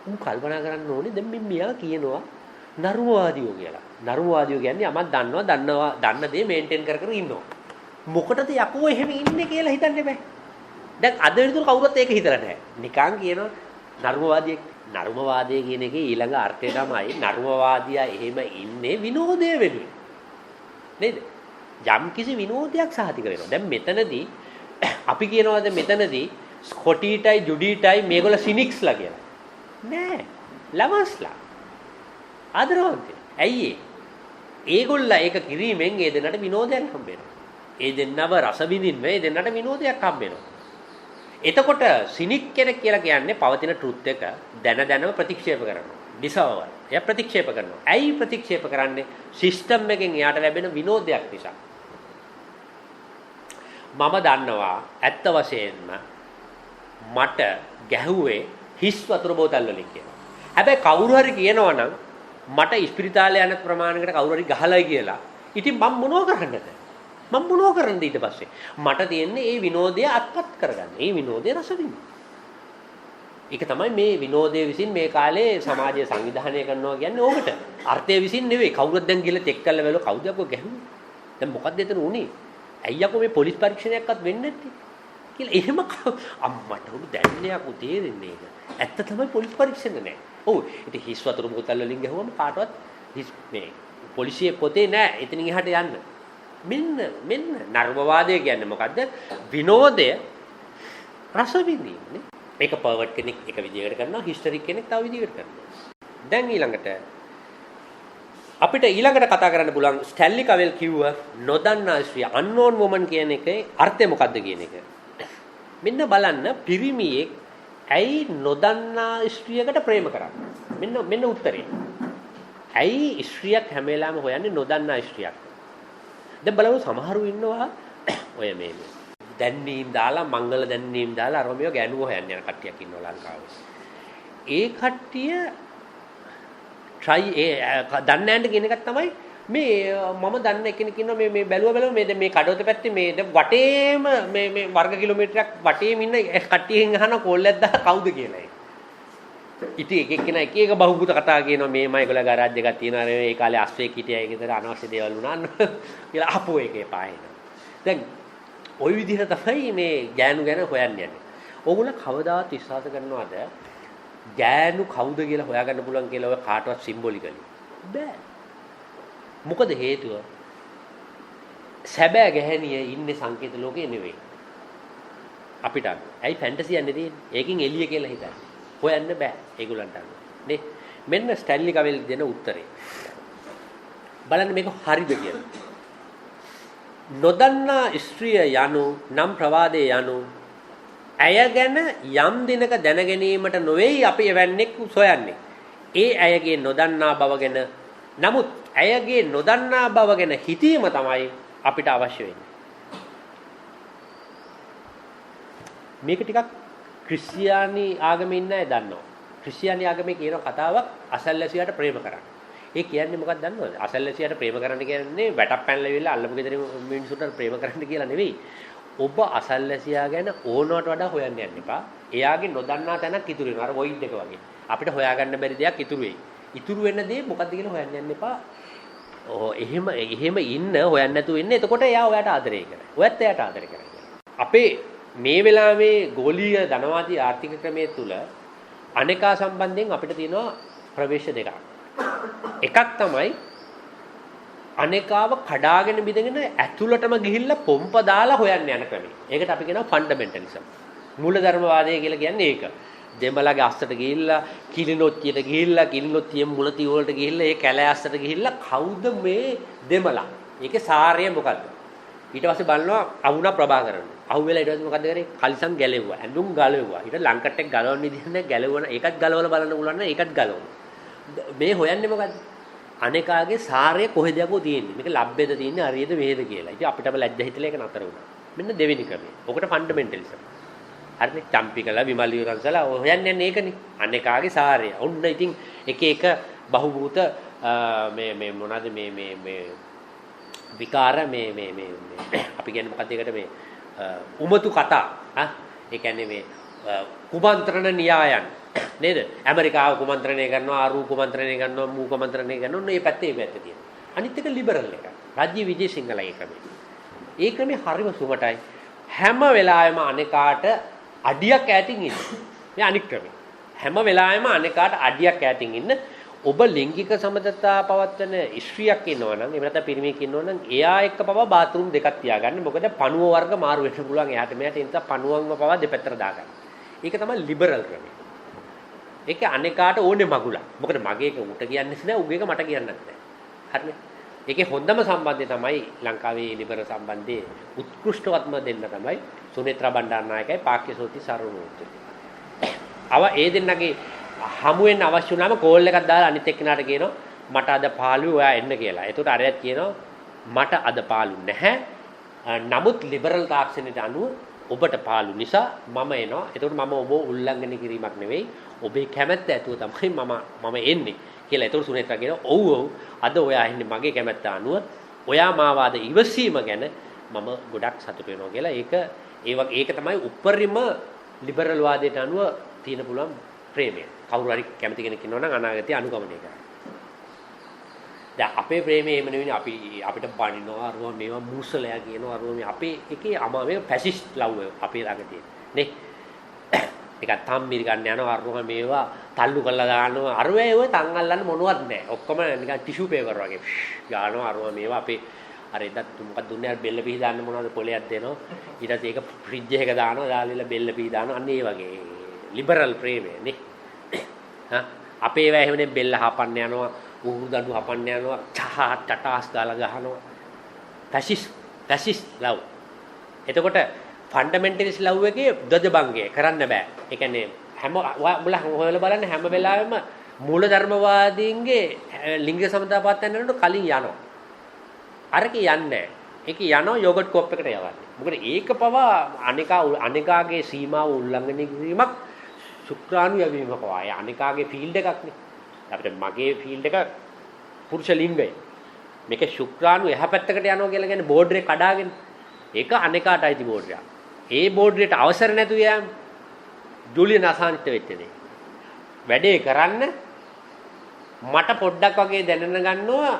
[SPEAKER 1] උන් කල්පනා කරන්න ඕනේ දැන් මේ මෙයා කියනවා නර්මවාදියෝ කියලා. නර්මවාදියෝ කියන්නේ යමක් දන්න දේ මේන්ටේන් කර ඉන්නවා. මොකටද යකෝ එහෙම ඉන්නේ කියලා හිතන්න බෑ. දැන් අද වෙනතුරු කවුරුත් ඒක හිතලා නැහැ. නිකන් කියනවා නර්මවාදයේ කියන එකේ ඊළඟ අර්ථය තමයි නර්මවාදියා එහෙම ඉන්නේ විනෝදය වෙනුවෙන්. නේද? යම් කිසි විනෝදයක් සාහිතික වෙනවා. දැන් මෙතනදී අපි කියනවාද මෙතනදී ස්කොටිටයි ජුඩිටයි මේගොල්ලෝ සිනික්ස්ලා කියලා. නෑ. ලවස්ලා. ආදරවන්තය. ඇයි ඒගොල්ලා ඒක කිරීමෙන් ඒ දෙන්නට විනෝදයක් හම්බ වෙනවා. ඒ දෙන්නව රස විඳින්න ඒ දෙන්නට විනෝදයක් හම්බ වෙනවා. එතකොට සිනික් කෙනෙක් කියලා කියන්නේ පවතින ට්‍රුත් එක දැනව ප්‍රතික්ෂේප කරනවා. දිසාවල්. එයා ප්‍රතික්ෂේප කරනවා. ඇයි ප්‍රතික්ෂේප කරන්නේ? සිස්ටම් එකෙන් එයාට ලැබෙන විනෝදයක් නිසා. මම දන්නවා ඇත්ත වශයෙන්ම මට ගැහුවේ හිස් වතුර බෝතල් වලින් කියලා. හැබැයි කවුරු හරි කියනවා නම් මට ඉස්පිරිතාලේ යන ප්‍රමාණයකට කවුරු හරි ගහලයි කියලා. ඉතින් මම මොනව කරන්නද? මම මොනව කරන්නද ඊට පස්සේ? මට තියෙන්නේ මේ විනෝදය අත්පත් කරගන්න. මේ විනෝදය රස විඳින්න. ඒක තමයි මේ විනෝදයේ විසින් මේ කාලේ සමාජය සංවිධානය කරනවා කියන්නේ ඕකට. අර්ථය විසින් නෙවෙයි. කවුරුත් දැන් ගිහලා චෙක් කරලා බලලා කවුද අපෝ ගැහුවේ? දැන් මොකක්ද එතන උනේ? ඇයි අපෝ මේ පොලිස් පරීක්ෂණයක්වත් වෙන්නේ නැත්තේ? කියලා එහෙම අම්මට උඩ දැන්නේ අපෝ තේරෙන්නේ ඒක. ඇත්ත තමයි පොලිස් පරීක්ෂණ නෑ. ඔව්. ඉතින් හිස් වතුර බෝතල් වලින් ගැහුවම කාටවත් මේ පොලිසිය පොතේ නෑ. එතනින් එහාට යන්න. මෙන්න නර්මවාදය කියන්නේ මොකද්ද? විනෝදය රස විඳීම නේ. මේක පර්වර්ට් කෙනෙක් එක විදිහකට කරනවා, හිස්ටරික් කෙනෙක් තව විදිහකට කරනවා. දැන් ඊළඟට අපිට කතා කරන්න පුළුවන් ස්ටැන්ලි කවෙල් කිව්ව නොදන්නා ස්ත්‍රිය unknown woman කියන එකේ අර්ථය මොකද්ද කියන එක. මෙන්න බලන්න පිරිමියෙක් ඇයි නොදන්නා ස්ත්‍රියකට ප්‍රේම කරන්නේ? මෙන්න උත්තරේ. ඇයි ස්ත්‍රියක් හැම වෙලාවෙම හොයන්නේ නොදන්නා ස්ත්‍රියක්? දැන් බලමු සමහරු ඉන්නවා ඔය මේ දැන්නීම් දාලා මංගල දැන්නීම් දාලා අරමිය ගෑනුව හොයන්න යන කට්ටියක් ඉන්නවා ලංකාවේ. ඒ කට්ටිය දන්නේ නැහැ කියන එකක් තමයි මේ මම දන්න කෙනෙක් ඉන්නවා මේ බැලුවා මේ දැන් මේ කඩවත පැත්තේ මේ දැන් වටේම මේ වර්ග කිලෝමීටරයක් වටේම ඉන්න කට්ටියෙන් අහන කෝල්ලක් දාලා කවුද කියලා. ඉතින් එක එක්කෙනා එක එක බහුබුත කතා කියනවා මේම ඒගොල්ලෝ ගාරාජ් එකක් තියෙනවා ඒ කාලේ අස්වැක් හිටියා ඒකේතර අනවශ්‍ය දේවල් වුණා කියලා අපෝ එකේ පායනවා. දැන් ওই විදිහට තමයි මේ ගෑනු ගැන හොයන්නේ යන්නේ. ඕගොල්ලෝ කවදාවත් විශ්වාස කරනවද ගෑනු කවුද කියලා හොයාගන්න පුළුවන් කියලා ඔය කාටවත් සිම්බොලිකලි බෑ. මොකද හේතුව? සැබෑ ගැහණිය ඉන්නේ සංකේත ලෝකේ නෙවෙයි. අපිට. ඇයි ෆැන්ටසි යන්නේ තියෙන්නේ? ඒකෙන් එළිය කියලා හිතන්නේ. හොයන්න බෑ ඒගොල්ලන්ට. නේ? මෙන්න ස්ටැන්ලි කවෙල් දෙන උත්තරේ. බලන්න මේක හරිද කියලා. නොදන්නා ස්ත්‍රිය යනු නම් ප්‍රවාදයේ යනු ඇය ගැන යම් දිනක දැන ගැනීමට නොවේයි අපි එවැන්නෙක් සොයන්නේ. ඒ ඇයගේ නොදන්නා බව ගැන නමුත් ඇයගේ නොදන්නා බව ගැන හිතීම තමයි අපිට අවශ්‍ය වෙන්නේ. මේක ටිකක් ක්‍රිස්තියානි ආගමේ ඉන්න අය දන්නවා. ක්‍රිස්තියානි ආගමේ කියන කතාවක් අසල්වැසියාට ප්‍රේම කරන්න. ඒ කියන්නේ මොකක්ද දන්නවද? අසල්වැසියාට ප්‍රේම කරන්න කියන්නේ වැටක් පැනලා ඉවිල්ලා අල්ලපු ගෙදර මිනිස්සුන්ට ප්‍රේම කරන්න කියලා නෙවෙයි. ඔබ අසල්වැසියා ගැන ඕනවට වඩා හොයන්න යන්න එපා. එයාගේ නොදන්නා තැනක් ඉතුරු වෙනවා. අර වොයිඩ් එක වගේ. අපිට හොයාගන්න බැරි දෙයක් ඉතුරු වෙයි. ඉතුරු වෙන දේ මොකද්ද කියලා හොයන්න යන්න එපා. එහෙම ඉන්න හොයන්න නැතුව ඉන්න. එතකොට එයා ඔයාට ආදරය කරයි. ඔයත් එයාට ආදරය කරයි. අපේ මේ වෙලාවේ ගෝලීය ධනවාදී ආර්ථික ක්‍රමයේ තුල අනේකා සම්බන්ධයෙන් අපිට තියෙනවා ප්‍රවේශ දෙකක්. එකක් තමයි අනේකාව කඩාගෙන බිඳගෙන ඇතුළටම ගිහිල්ලා පොම්ප දාලා හොයන්න යන ක්‍රමය. ඒකට අපි කියනවා ෆන්ඩමෙන්ටලිසම්. මූලධර්මවාදය කියලා කියන්නේ ඒක. දෙමළගේ අස්සට ගිහිල්ලා කිලිනොත්තියට ගිහිල්ලා කිලිනොත්තියෙන් මුලති වලට ගිහිල්ලා ඒ කැලෑ අස්සට ගිහිල්ලා කවුද මේ දෙමළ? ඒකේ සාරය මොකද්ද? ඊට පස්සේ බලනවා අහුණා ප්‍රභාකරන්. අහුවෙලා ඊට පස්සේ මොකද්ද කරේ? කලිසම් ගැලෙව්වා. ඇඳුම් ගලෙව්වා. ඊට ලංකට් එක ගලවන්න විදිහ නැහැ ගැලවන. ඒකත් ගලවලා බලන්න පුළුවන් නම් ඒකත් ගලවන. මේ හොයන්නේ මොකද්ද? අනේකාගේ සාරය කොහෙද යකෝ තියෙන්නේ? මේක ලබ්බෙද තියෙන්නේ හරියද වේද කියලා. ඉතින් අපිටම ලැජ්ජ හිතලා ඒක නතර වුණා. මෙන්න දෙවෙනි ක්‍රමය. ඔකට ෆන්ඩමෙන්ටලිසම්. හරිනේ චම්පි කළා විමල් විරන්සලා හොයන්නේ ඒකනේ. අනේකාගේ සාරය. ඔන්න ඉතින් එක එක බහුභූත මේ මොනවාද මේ විකාර මේ අපි කියන්නේ මොකක්ද ඒකට මේ උමතු කතා ඒ කියන්නේ මේ කුමන්ත්‍රණ න්‍යායන් නේද ඇමරිකාව කුමන්ත්‍රණය කරනවා ආරු කුමන්ත්‍රණය කරනවා මූ කුමන්ත්‍රණය කරනවා මේ පැත්තේ තියෙනවා අනිත් එක ලිබරල් එක රාජ්‍ය විජේසිංහලගේ ක්‍රමය ඒ ක්‍රමේ හරිම සුමටයි හැම වෙලාවෙම අනේකාට අඩියක් ඈතින් ඉන්න මේ අනික් ක්‍රමය හැම වෙලාවෙම අනේකාට අඩියක් ඈතින් ඉන්න ඔබ ලිංගික සමතතා පවත්වන ස්ත්‍රියක් ඉන්නවා නම් එහෙම නැත්නම් පිරිමියෙක් ඉන්නවා නම් එයා එක්ක පවා බාත් รู දෙකක් තියාගන්න. මොකද පණුව වර්ග මාරු වෙන්න පුළුවන් එයාට මෙයාට ඒ නිසා පණුවන්ව පවා දෙපැත්තට දාගන්න. ඒක තමයි ලිබරල් ක්‍රමය. ඒක අනේකාට ඕනේ මගුලක්. මොකද මගේ එක උට කියන්නේ නැහැ උගේ එක මට කියන්නත් නැහැ. හරිනේ. ඒකේ හොඳම සම්බන්ධය තමයි ලංකාවේ ලිබරල් සම්බන්ධයේ උත්කෘෂ්ඨවත්ම දෙන්න තමයි සුනේත්‍රා බණ්ඩාරනායකයි පාක්‍යසෝති සරණෝත්තු. ඒ දෙන්නගේ හමු වෙන්න අවශ්‍ය වුණාම කෝල් එකක් දාලා අනිත් එක්කෙනාට කියනවා මට අද පාළුවේ ඔයා එන්න කියලා. එතකොට අරයත් කියනවා මට අද පාළු නැහැ. නමුත් ලිබරල් තාක්ෂණයට අනුව ඔබට පාළු නිසා මම එනවා. එතකොට මම ඔබ උල්ලංඝනය කිරීමක් නෙවෙයි. ඔබේ කැමැත්ත ඇතුව තමයි මම එන්නේ කියලා. එතකොට සුනේත්‍රා කියනවා ඔව් අද ඔයා එන්නේ මගේ කැමැත්ත අනුව. ඔයා මාවාද ඉවසීම ගැන මම ගොඩක් සතුටු වෙනවා කියලා. ඒක තමයි උපරිම ලිබරල් වාදයට අනුව තියෙන පුළුවන් ප්‍රේමය. කවුරු හරි කැමති කෙනෙක් ඉන්නවා නම් අනාගතය අනුගමනය කරන්න. දැන් අපේ ප්‍රේමය එහෙම නෙවෙයි අපිට බනිනවා අරුවා මේවා මූසලයා කියනවා අරුවා මේ අපේ එකේ මේක ෆැසිස්ට් ලව් අපේ ළඟ තියෙන නේ. ඒක තම්මිරි ගන්න යනවා අරුවා මේවා තල්ලු කරලා දානවා අරුවා ඒව තන් අල්ලන්න මොනවත් නැහැ. ඔක්කොම නිකන් ටිෂු පේපර් වගේ ගානවා අරුවා මේවා අපේ අර එදත් මොකක්ද දුන්නේ අර බෙල්ල පිහි දාන්න මොනවද පොලයක් දෙනවා. ඊට පස්සේ ඒක ෆ්‍රිජ් එකක දානවා දාලා බෙල්ල පිහි දානවා අන්න ඒ වගේ ලිබරල් ප්‍රේමය නේ. අපේ ඒවා එහෙමනේ බෙල්ල හපන්න යනවා උහුරු දඬු හපන්න යනවා ටටාස් ගාලා ගහනවා ෆැසිස් ලව්. එතකොට ෆන්ඩමෙන්ටලිස්ට් ලව් එකේ දජබංගය කරන්න බෑ. ඒ කියන්නේ හැම උඹලා හොයලා බලන්න හැම වෙලාවෙම මූලධර්මවාදීන්ගේ ලිංග සමතා පවත්වන්න යනකොට කලින් යනවා. අරක යන්නේ නැහැ. ඒක යනවා යෝගට් කෝප් එකට යවන්නේ. මොකද ඒක පවා අනේකාගේ සීමාව උල්ලංඝනය කිරීමක් ශුක්‍රාණු යැවීම පවා. ඒ අනේකාගේ ෆීල්ඩ් එකක් නේ. අපිට මගේ ෆීල්ඩ් එක පුරුෂ ලිංගය. මේක ශුක්‍රාණු එහා පැත්තකට යනවා කියලා කියන්නේ බෝඩ් එක කඩාගෙන. ඒක අනේකාට අයිති බෝඩ් එකක්. ඒ බෝඩ් එකට අවසර නැතුව යෑම ජුලියන් අසාන්ජ්ට වෙච්ච දේ. වැඩේ කරන්න මට පොඩ්ඩක් වගේ දැනන ගන්නවා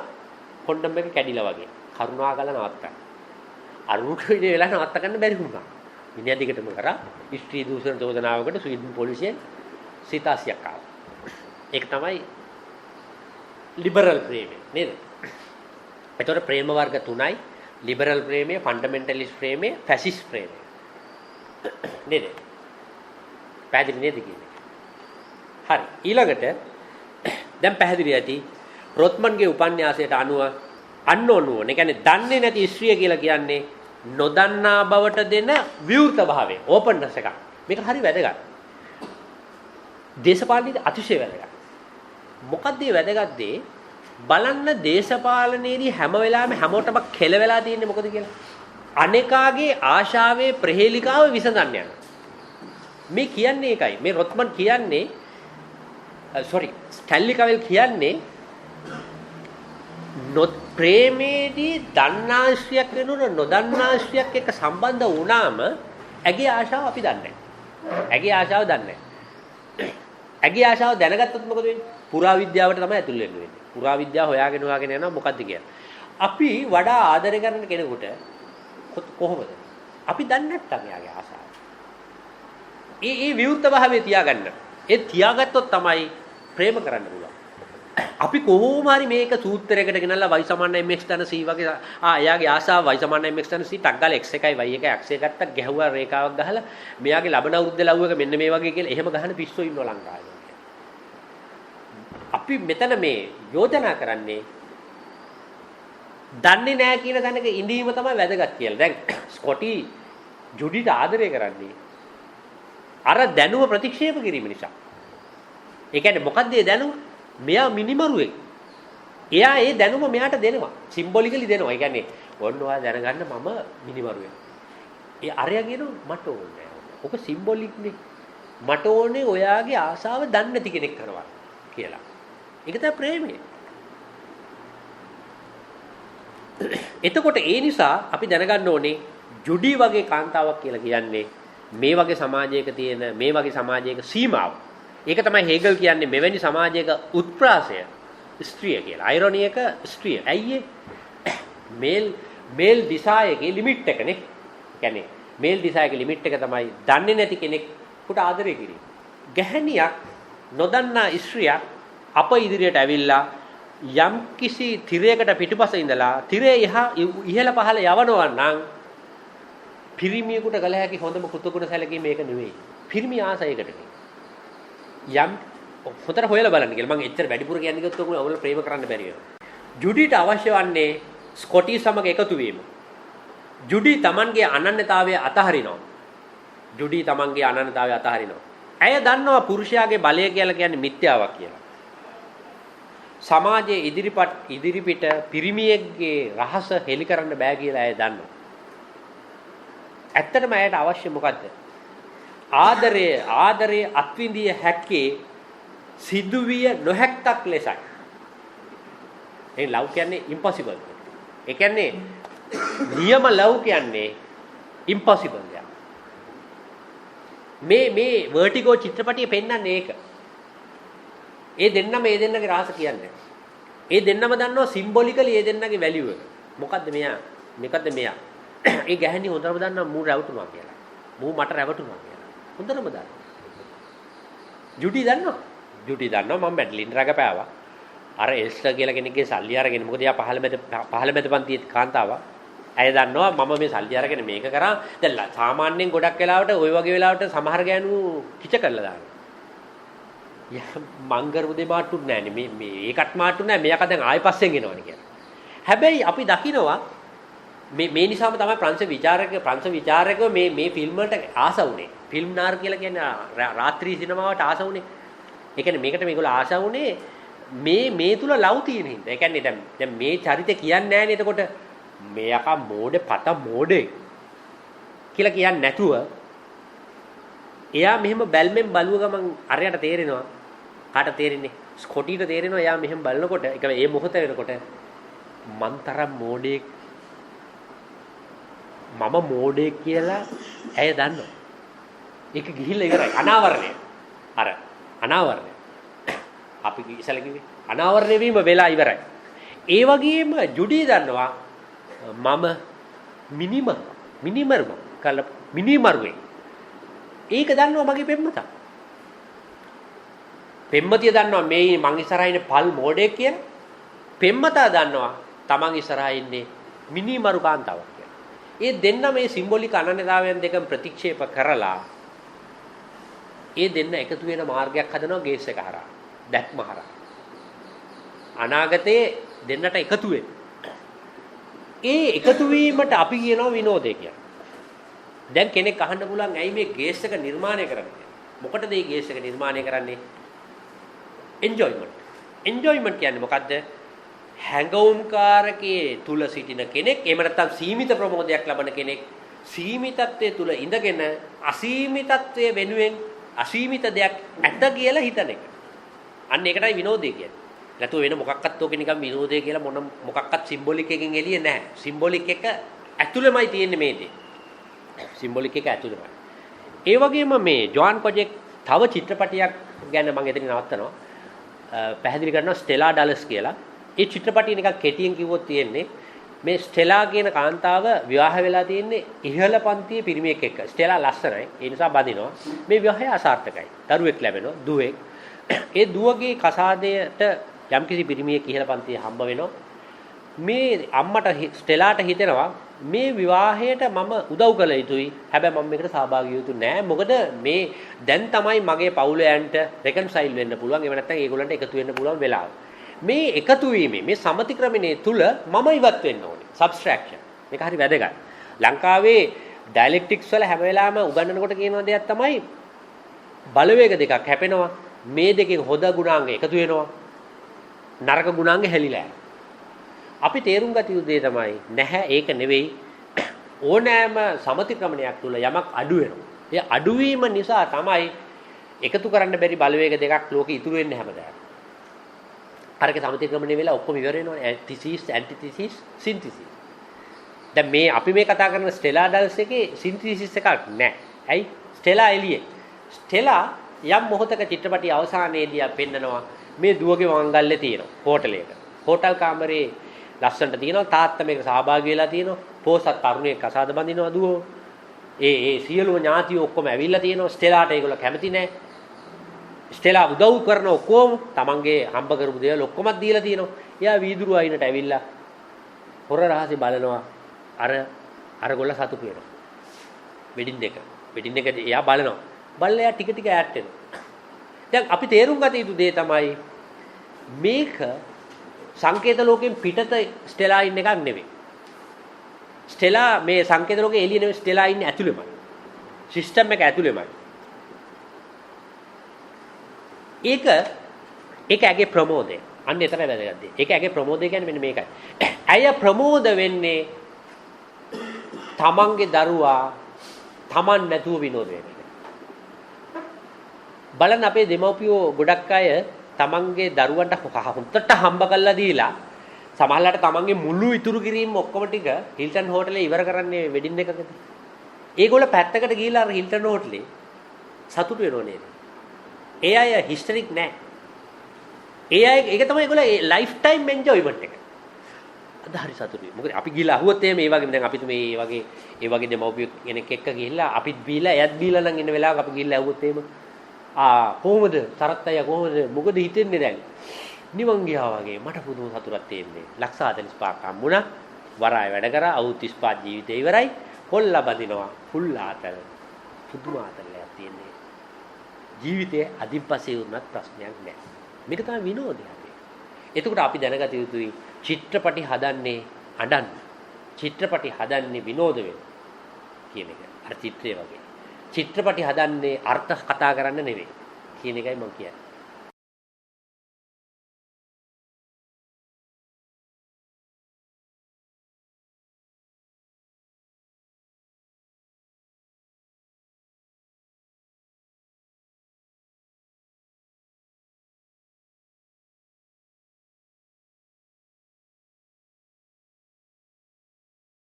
[SPEAKER 1] කොණ්ඩම් එක කැඩිලා වගේ. කරුණාකරලා නවත්තන්න. අරුණට විදිහේ වෙලා නවත්ත ගන්න බැරි වුණා. මිනිහා දිගටම කරා ස්ත්‍රී දූෂණ චෝදනාවකට ස්වීඩන් පොලිසියෙන් සිතාසියක් ආවා. ඒක තමයි ලිබරල් ප්‍රේමය නේද? ඒතකොට ප්‍රේම වර්ග තුනයි ලිබරල් ප්‍රේමය, ෆන්ඩමෙන්ටලිස්ට් ප්‍රේමය, ෆැසිස්ට් ප්‍රේමය. නේද? පැහැදිලි නේද කියන්නේ? හරි. ඊළඟට දැන් පැහැදිලි ඇති රොත්මන්ගේ උපන්යාසයට අනුව අන්නෝනුවන. ඒ කියන්නේ දන්නේ නැති ස්ත්‍රිය කියලා කියන්නේ නොදන්නා බවට දෙන විවෘත භාවය, ඕපන්නස් එකක්. මේක හරි වැදගත්. දේශපාලනයේදී අතිශය වැදගත්. මොකක්ද මේ වැදගත් දේ? බලන්න දේශපාලනයේදී හැම වෙලාවෙම හැමෝටම කෙලවෙලා තියෙන්නේ මොකද කියලා? අනේකාගේ ආශාවේ ප්‍රහේලිකාව විසඳන්න යනවා. මේ කියන්නේ ඒකයි. මේ රොත්මන් කියන්නේ ස්ටැන්ලි කවෙල් කියන්නේ ප්‍රේමේදී දන්නාශ්‍රියක් වෙනුන නොදන්නාශ්‍රියක් එක්ක සම්බන්ධ වුණාම ඇගේ ආශාව අපි දන්නේ නැහැ. ඇගේ ආශාව දන්නේ නැහැ. ඇගේ ආශාව දැනගත්තොත් මොකද වෙන්නේ? පුරාවිද්‍යාවට තමයි ඇතුල් වෙන්න වෙන්නේ. පුරාවිද්‍යාව හොයාගෙන යනවා මොකද්ද කියලා. අපි වඩා ආදරය කරන කෙනෙකුට කොහොමද? අපි දන්නේ නැත්තම් එයාගේ ආශාව. ඒ විවෘත භාවයේ තියාගන්න. ඒ තියාගත්තොත් තමයි ප්‍රේම කරන්න පුළුවන්. අපි කොහොම හරි මේක සූත්‍රයකට ගෙනල්ලා y = mx ධන c වගේ එයාගේ ආශාව y = mx ධන c ටක් ගාලා x එකයි y එකයි x එක ගත්තා ගැහුවා රේඛාවක් ගහලා මෙයාගේ ලබන අවුරුද්ද ලව් එක මෙන්න මේ වගේ කියලා එහෙම ගහන පිස්සෝ ඉන්නව ලංකාවේ. අපි මෙතන මේ යෝජනා කරන්නේ දන්නේ නැහැ කියන තැනක ඉඳීම තමයි වැදගත් කියලා. දැන් ස්කොටි ජුඩිට ආදරය කරන්නේ අර දැනුම ප්‍රතික්ෂේප කිරීම නිසා. ඒ කියන්නේ මොකද්ද ඒ දැනුම? මෙයා මිනිමරුවෙක්. එයා ඒ දැනුම මෙයාට දෙනවා. සිම්බොලිකලි දෙනවා. ඒ කියන්නේ ඔන්න ඔයා දැනගන්න මම මිනිමරුවෙක්. ඒ අරයා කියනවා මට ඕනේ. ඔක සිම්බොලික් නේ. මට ඕනේ ඔයාගේ ආසාව දන්නේ නැති කෙනෙක් කරවා කියලා. ඒක තමයි ප්‍රේමය. එතකොට ඒ නිසා අපි දැනගන්න ඕනේ ජුඩි වගේ කාන්තාවක් කියලා කියන්නේ මේ වගේ සමාජයක තියෙන මේ වගේ සමාජයක සීමාව. ඒක තමයි හේගල් කියන්නේ මෙවැනි සමාජයක උත්ප්‍රාසය ස්ත්‍රිය කියලා. අයිරොනි එක ස්ත්‍රිය. ඇයි මේල් ඩිසායර්ගේ ලිමිට් එකනේ. කියන්නේ මේල් ඩිසායර්ගේ ලිමිට් එක තමයි දන්නේ නැති කෙනෙකුට ආදරය කිරීම. ගැහණියක් නොදන්නා ස්ත්‍රියක් අප ඉදිරියට ඇවිල්ලා යම් කිසි තිරයකට පිටුපස ඉඳලා තිරේ ඉහළ පහළ යවනවා නම් පිරිමියෙකුට කළ හැකි හොඳම කෘතගුණ සැලකීම මේක නෙවෙයි. පිරිමි ආසයකට යම් හොතර හොයලා බලන්න කියලා මම එච්චර වැඩිපුර කියන්නේ ගත්තොත් ඔයගොල්ලෝ ප්‍රේම කරන්න බැරි වෙනවා. ජුඩිට අවශ්‍ය වන්නේ ස්කොටි සමග එකතු වීම. ජුඩි Tamanගේ අනන්‍යතාවය අතහරිනවා. ඇය දන්නවා පුරුෂයාගේ බලය කියලා කියන්නේ මිත්‍යාවක් කියලා. සමාජයේ ඉදිරිපිට පිරිමියෙක්ගේ රහස හෙළි කරන්න බෑ කියලා ඇය දන්නවා. ඇත්තටම ඇයට අවශ්‍ය මොකද්ද? ආදරයේ අත්විඳිය හැක්කේ සිදුවිය නොහැක්කක් ලෙසයි. ඒ ලව් කියන්නේ ඉම්පොසිබල්. ඒ කියන්නේ නියම ලව් කියන්නේ ඉම්පොසිබල් යක්. මේ වර්ටිගෝ චිත්‍රපටිය පෙන්වන්නේ ඒක. ඒ දෙන්නගේ රහස කියන්නේ. ඒ දෙන්නම දන්නවා සිම්බොලිකලි ඒ දෙන්නගේ වැලියු එක. මොකද්ද මෙයා? ඒ ගැහණි හොඳටම දන්නවා මූ රැවටුනවා කියලා. මූ මට රැවටුනවා කියලා. හොඳටම දන්නවා. ජුඩි දන්නවා මම මැඩ්ලින් රඟපෑවා. අර එල්ස්ටර් කියලා කෙනෙක්ගේ සල්ලි අරගෙන මොකද එයා පහළ මැද පන්තියේ කාන්තාවක්. ඇය දන්නවා මම මේ සල්ලි අරගෙන මේක කරා. දැන් සාමාන්‍යයෙන් ගොඩක් වෙලාවට ওই වගේ වෙලාවට සමහර ගෑනු කිච කරලා දානවා. මංගරු දෙමාට්ටු නෑනේ මේ ඒකට මාට්ටු නෑ මෙයාක දැන් ආයෙ පස්සෙන් එනවනේ කියලා. හැබැයි අපි දකිනවා මේ නිසාම තමයි ප්‍රංශ විචාරකයෝ මේ ෆිල්ම් වලට ආස වුනේ. ෆිල්ම් නාර් කියලා කියන්නේ රාත්‍රී සිනමාවට ආස වුනේ. ඒ කියන්නේ මේකට මේගොල්ලෝ ආස වුනේ මේ තුල ලව් තියෙන හින්දා. ඒ කියන්නේ දැන් මේ චරිතය කියන්නේ නෑනේ එතකොට මෙයාක මෝඩේ කියලා කියන්නේ නැතුව එයා මෙහෙම බැල්මෙන් බලුව ගමන් අරයට තේරෙනවා. කාට තේරෙන්නේ? ස්කොටිට තේරෙනවා එයා මෙහෙම බලනකොට ඒක ඒ මොහොත වෙනකොට මන් තරම් මෝඩෙක් මම මෝඩෙක් කියලා ඇය දන්නවා. ඒක ගිහිල්ලා ඉවරයි. අනාවරණය. අපි ඉස්සෙල්ලා කිව්වේ අනාවරණය වීම වෙලා ඉවරයි. ඒ වගේම ජුඩි දන්නවා මම මිනිමරුවේ. ඒක දන්නවා මගේ පෙම්වතා. පෙම්වතිය දන්නවා මේ මං ඉස්සරහා ඉන්නේ පල් මෝඩෙක් කියලා. පෙම්වතා දන්නවා තමන් ඉස්සරහා ඉන්නේ මිනිමරු කාන්තාවක් කියලා. ඒ දෙන්න මේ සිම්බොලික අනන්‍යතාවයන් දෙකම ප්‍රතික්ෂේප කරලා ඒ දෙන්න එකතු වෙන මාර්ගයක් හදනවා ගේස් එක හරහා. දැක්ම හරහා. අනාගතයේ දෙන්නට එකතු වෙන්න. ඒ එකතු වීමට අපි කියනවා විනෝදය කියලා. දැන් කෙනෙක් අහන්න පුළුවන් ඇයි මේ ගේස් එක නිර්මාණය කරන්නේ? මොකටද මේ ගේස් එක නිර්මාණය කරන්නේ? එන්ජොයිමන්ට්. එන්ජොයිමන්ට් කියන්නේ මොකද්ද? හැඟවුම්කාරකයේ තුල සිටින කෙනෙක් එහෙම නැත්නම් සීමිත ප්‍රමෝදයක් ලබන කෙනෙක් සීමිතත්වයේ තුල ඉඳගෙන අසීමිතත්වයේ වෙනුවෙන් අසීමිත දෙයක් ඇත කියලා හිතන එක. අන්න ඒකටයි විනෝදය කියන්නේ. නැතුව වෙන මොකක්වත් ඕක නිකන් විනෝදය කියලා මොකක්වත් සිම්බොලික් එකකින් එළිය නැහැ. සිම්බොලික් එක ඇතුළෙමයි තියෙන්නේ මේ දේ. සිම්බොලික් එක ඇතුළෙමයි. ඒ වගේම මේ ජොන් කොජෙක් තව චිත්‍රපටියක් ගැන මම එතන නවත්තනවා. පැහැදිලි කරනවා ස්ටෙලා ඩලස් කියලා. ඒ චිත්‍රපටිය නිකන් කෙටියෙන් කිව්වොත් තියෙන්නේ මේ ස්ටෙලා කියන කාන්තාව විවාහ වෙලා තියෙන්නේ ඉහළ පන්තියේ පිරිමියෙක් එක්ක. ස්ටෙලා ලස්සනයි. ඒ නිසා බඳිනවා. මේ විවාහය අසාර්ථකයි. දරුවෙක් ලැබෙනවා. දුවෙක්. ඒ දුවගේ කසාදයට යම්කිසි පිරිමියෙක් ඉහළ පන්තියේ හම්බ වෙනවා. මේ අම්මට ස්ටෙලාට හිතෙනවා මේ විවාහයට මම උදව් කළ යුතුයි. හැබැයි මම මේකට සහභාගී වෙ යුතු නෑ. මොකද මේ දැන් තමයි මගේ පවුලයන්ට රෙකන්සයිල් වෙන්න පුළුවන්. එහෙම නැත්නම් ඒගොල්ලන්ට එකතු වෙන්න පුළුවන් වෙලාව. මේ එකතු වීමේ මේ සමතික්‍රමණයේ තුල මම ඉවත් වෙන්න ඕනේ. සබ්ස්ට්‍රැක්ෂන්. මේක හරි වැදගත්. ලංකාවේ ඩයලෙක්ටික්ස් වල හැම වෙලාවෙම උගන්වනකොට කියන දෙයක් තමයි බලවේග දෙකක් හැපෙනවා. මේ දෙකෙන් හොඳ ගුණාංග එකතු වෙනවා. නරක ගුණාංග හැලිලා යනවා. අපි තේරුම් ගත යුතු දේ තමයි නැහැ ඒක නෙවෙයි ඕනෑම සමතික්‍රමණයක් තුල යමක් අඩු වෙනවා. ඒ අඩුවීම නිසා තමයි එකතු කරන්න බැරි බලවේග දෙකක් ලෝකෙ ඉතුරු වෙන්නේ හැමදාම. අරක සමතික්‍රමණය වෙලා ඔක්කොම ඉවර වෙනවා. Antithesis antithesis සින්තීසිස්. දැන් මේ අපි මේ කතා කරන ස්ටෙලා ඩල්ස් එකේ සින්තීසිස් එකක් නැහැ. ඇයි? ස්ටෙලා එළියේ. ස්ටෙලා යම් මොහොතක චිත්‍රපටි අවසානයේදී පෙන්නනවා මේ දුවගේ මංගල්‍ය තියෙනවා හෝටලයක. හෝටල් කාමරේ ලස්සනට තියෙනවා තාත්තා මේක සහභාගී වෙලා තියෙනවා. පෝසත් තරුණයෙක් කසාද බඳිනවා දුවෝ. ඒ සියලුම ඥාතියෝ ඔක්කොම ඇවිල්ලා තියෙනවා. ස්ටෙලාට ඒගොල්ලෝ කැමති නැහැ. ස්ටෙලා උදව් කරන ඔක්කොම තමන්ගේ හම්බ කරපු දේවල් ඔක්කොමත් දීලා තියෙනවා. එයා වීදුරු අයිනට ඇවිල්ලා හොර රහසේ බලනවා. අර ගොල්ල සතුටු වෙනවා. වෙඩින් එක එයා බලනවා. බලලා එයා ටික ටික ඈත් වෙනවා. දැන් අපි තේරුම් ගත යුතු දේ තමයි මේක සංකේත ලෝකෙන් පිටත ස්ටෙලා ඉන්න එකක් නෙවෙයි. ස්ටෙලා මේ සංකේත ලෝකේ එළිය නෙවෙයි ස්ටෙලා ඉන්නේ ඇතුළෙමයි. සිස්ටම් එක ඇතුළෙමයි. ඒක ඇගේ ප්‍රමෝදය. අන්න එතන වැදගත් දේ. ඒක ඇගේ ප්‍රමෝදය කියන්නේ මෙන්න මේකයි. ඇය ප්‍රමෝද වෙන්නේ තමන්ගේ දරුවා තමන් නැතුව විනෝද වෙන්නේ. බලන්න අපේ දෙමව්පියෝ ගොඩක් අය තමන්ගේ දරුවන්ට හොඳට හම්බ කරලා දීලා සමහරවිට තමන්ගේ මුළු ඉතුරු කිරීම ඔක්කොම ටික හිල්ටන් හෝටලේ ඉවර කරන්නේ වෙඩින් එකකදී. ඒගොල්ල පැත්තකට ගිහිල්ලා අර හිල්ටන් හෝටලේ සතුටු වෙනව නේද? ඒ අය හිස්ටරික් නෑ. ඒ අය ඒක තමයි ඒගොල්ල ලයිෆ් ටයිම් එන්ජොයිමන්ට් එක. අද හරි සතුටුයි. මොකද අපි ගිහිල්ලා අහුවොත් එහෙම මේ වගේ දැන් අපිත් මේ ඒ වගේ දෙමව්පිය කෙනෙක් එක්ක ගිහිල්ලා අපිත් බීලා එයත් බීලා නම් ඉන්න වෙලාවක අපි ගිහිල්ලා අහුවොත් එහෙම කොහොමද තරත් අය කොහොමද මොකද හිතෙන්නේ දැන් නිවන් ගියා වගේ මට පුදුම සතුටක් තියෙන්නේ ලක්ෂ 45ක් හම්බුණා වරාය වැඩ කරා අවුරුදු 35 ජීවිතේ ඉවරයි කොල්ලා බඳිනවා ෆුල් ආතල් පුදුම ආතල්යක් තියෙන්නේ ජීවිතේ අදින් පස්සේ වුණත් ප්‍රශ්නයක් නැහැ මේක තමයි විනෝදය එතකොට අපි දැනගත යුතුයි චිත්‍රපටි හදන්නේ අඬන්න චිත්‍රපටි හදන්නේ විනෝද වෙන්න කියන එක අර චිත්‍රය වගේ චිත්‍රපටි හදන්නේ අර්ථ කතා කරන්න නෙවෙයි කියන එකයි මම කියන්නේ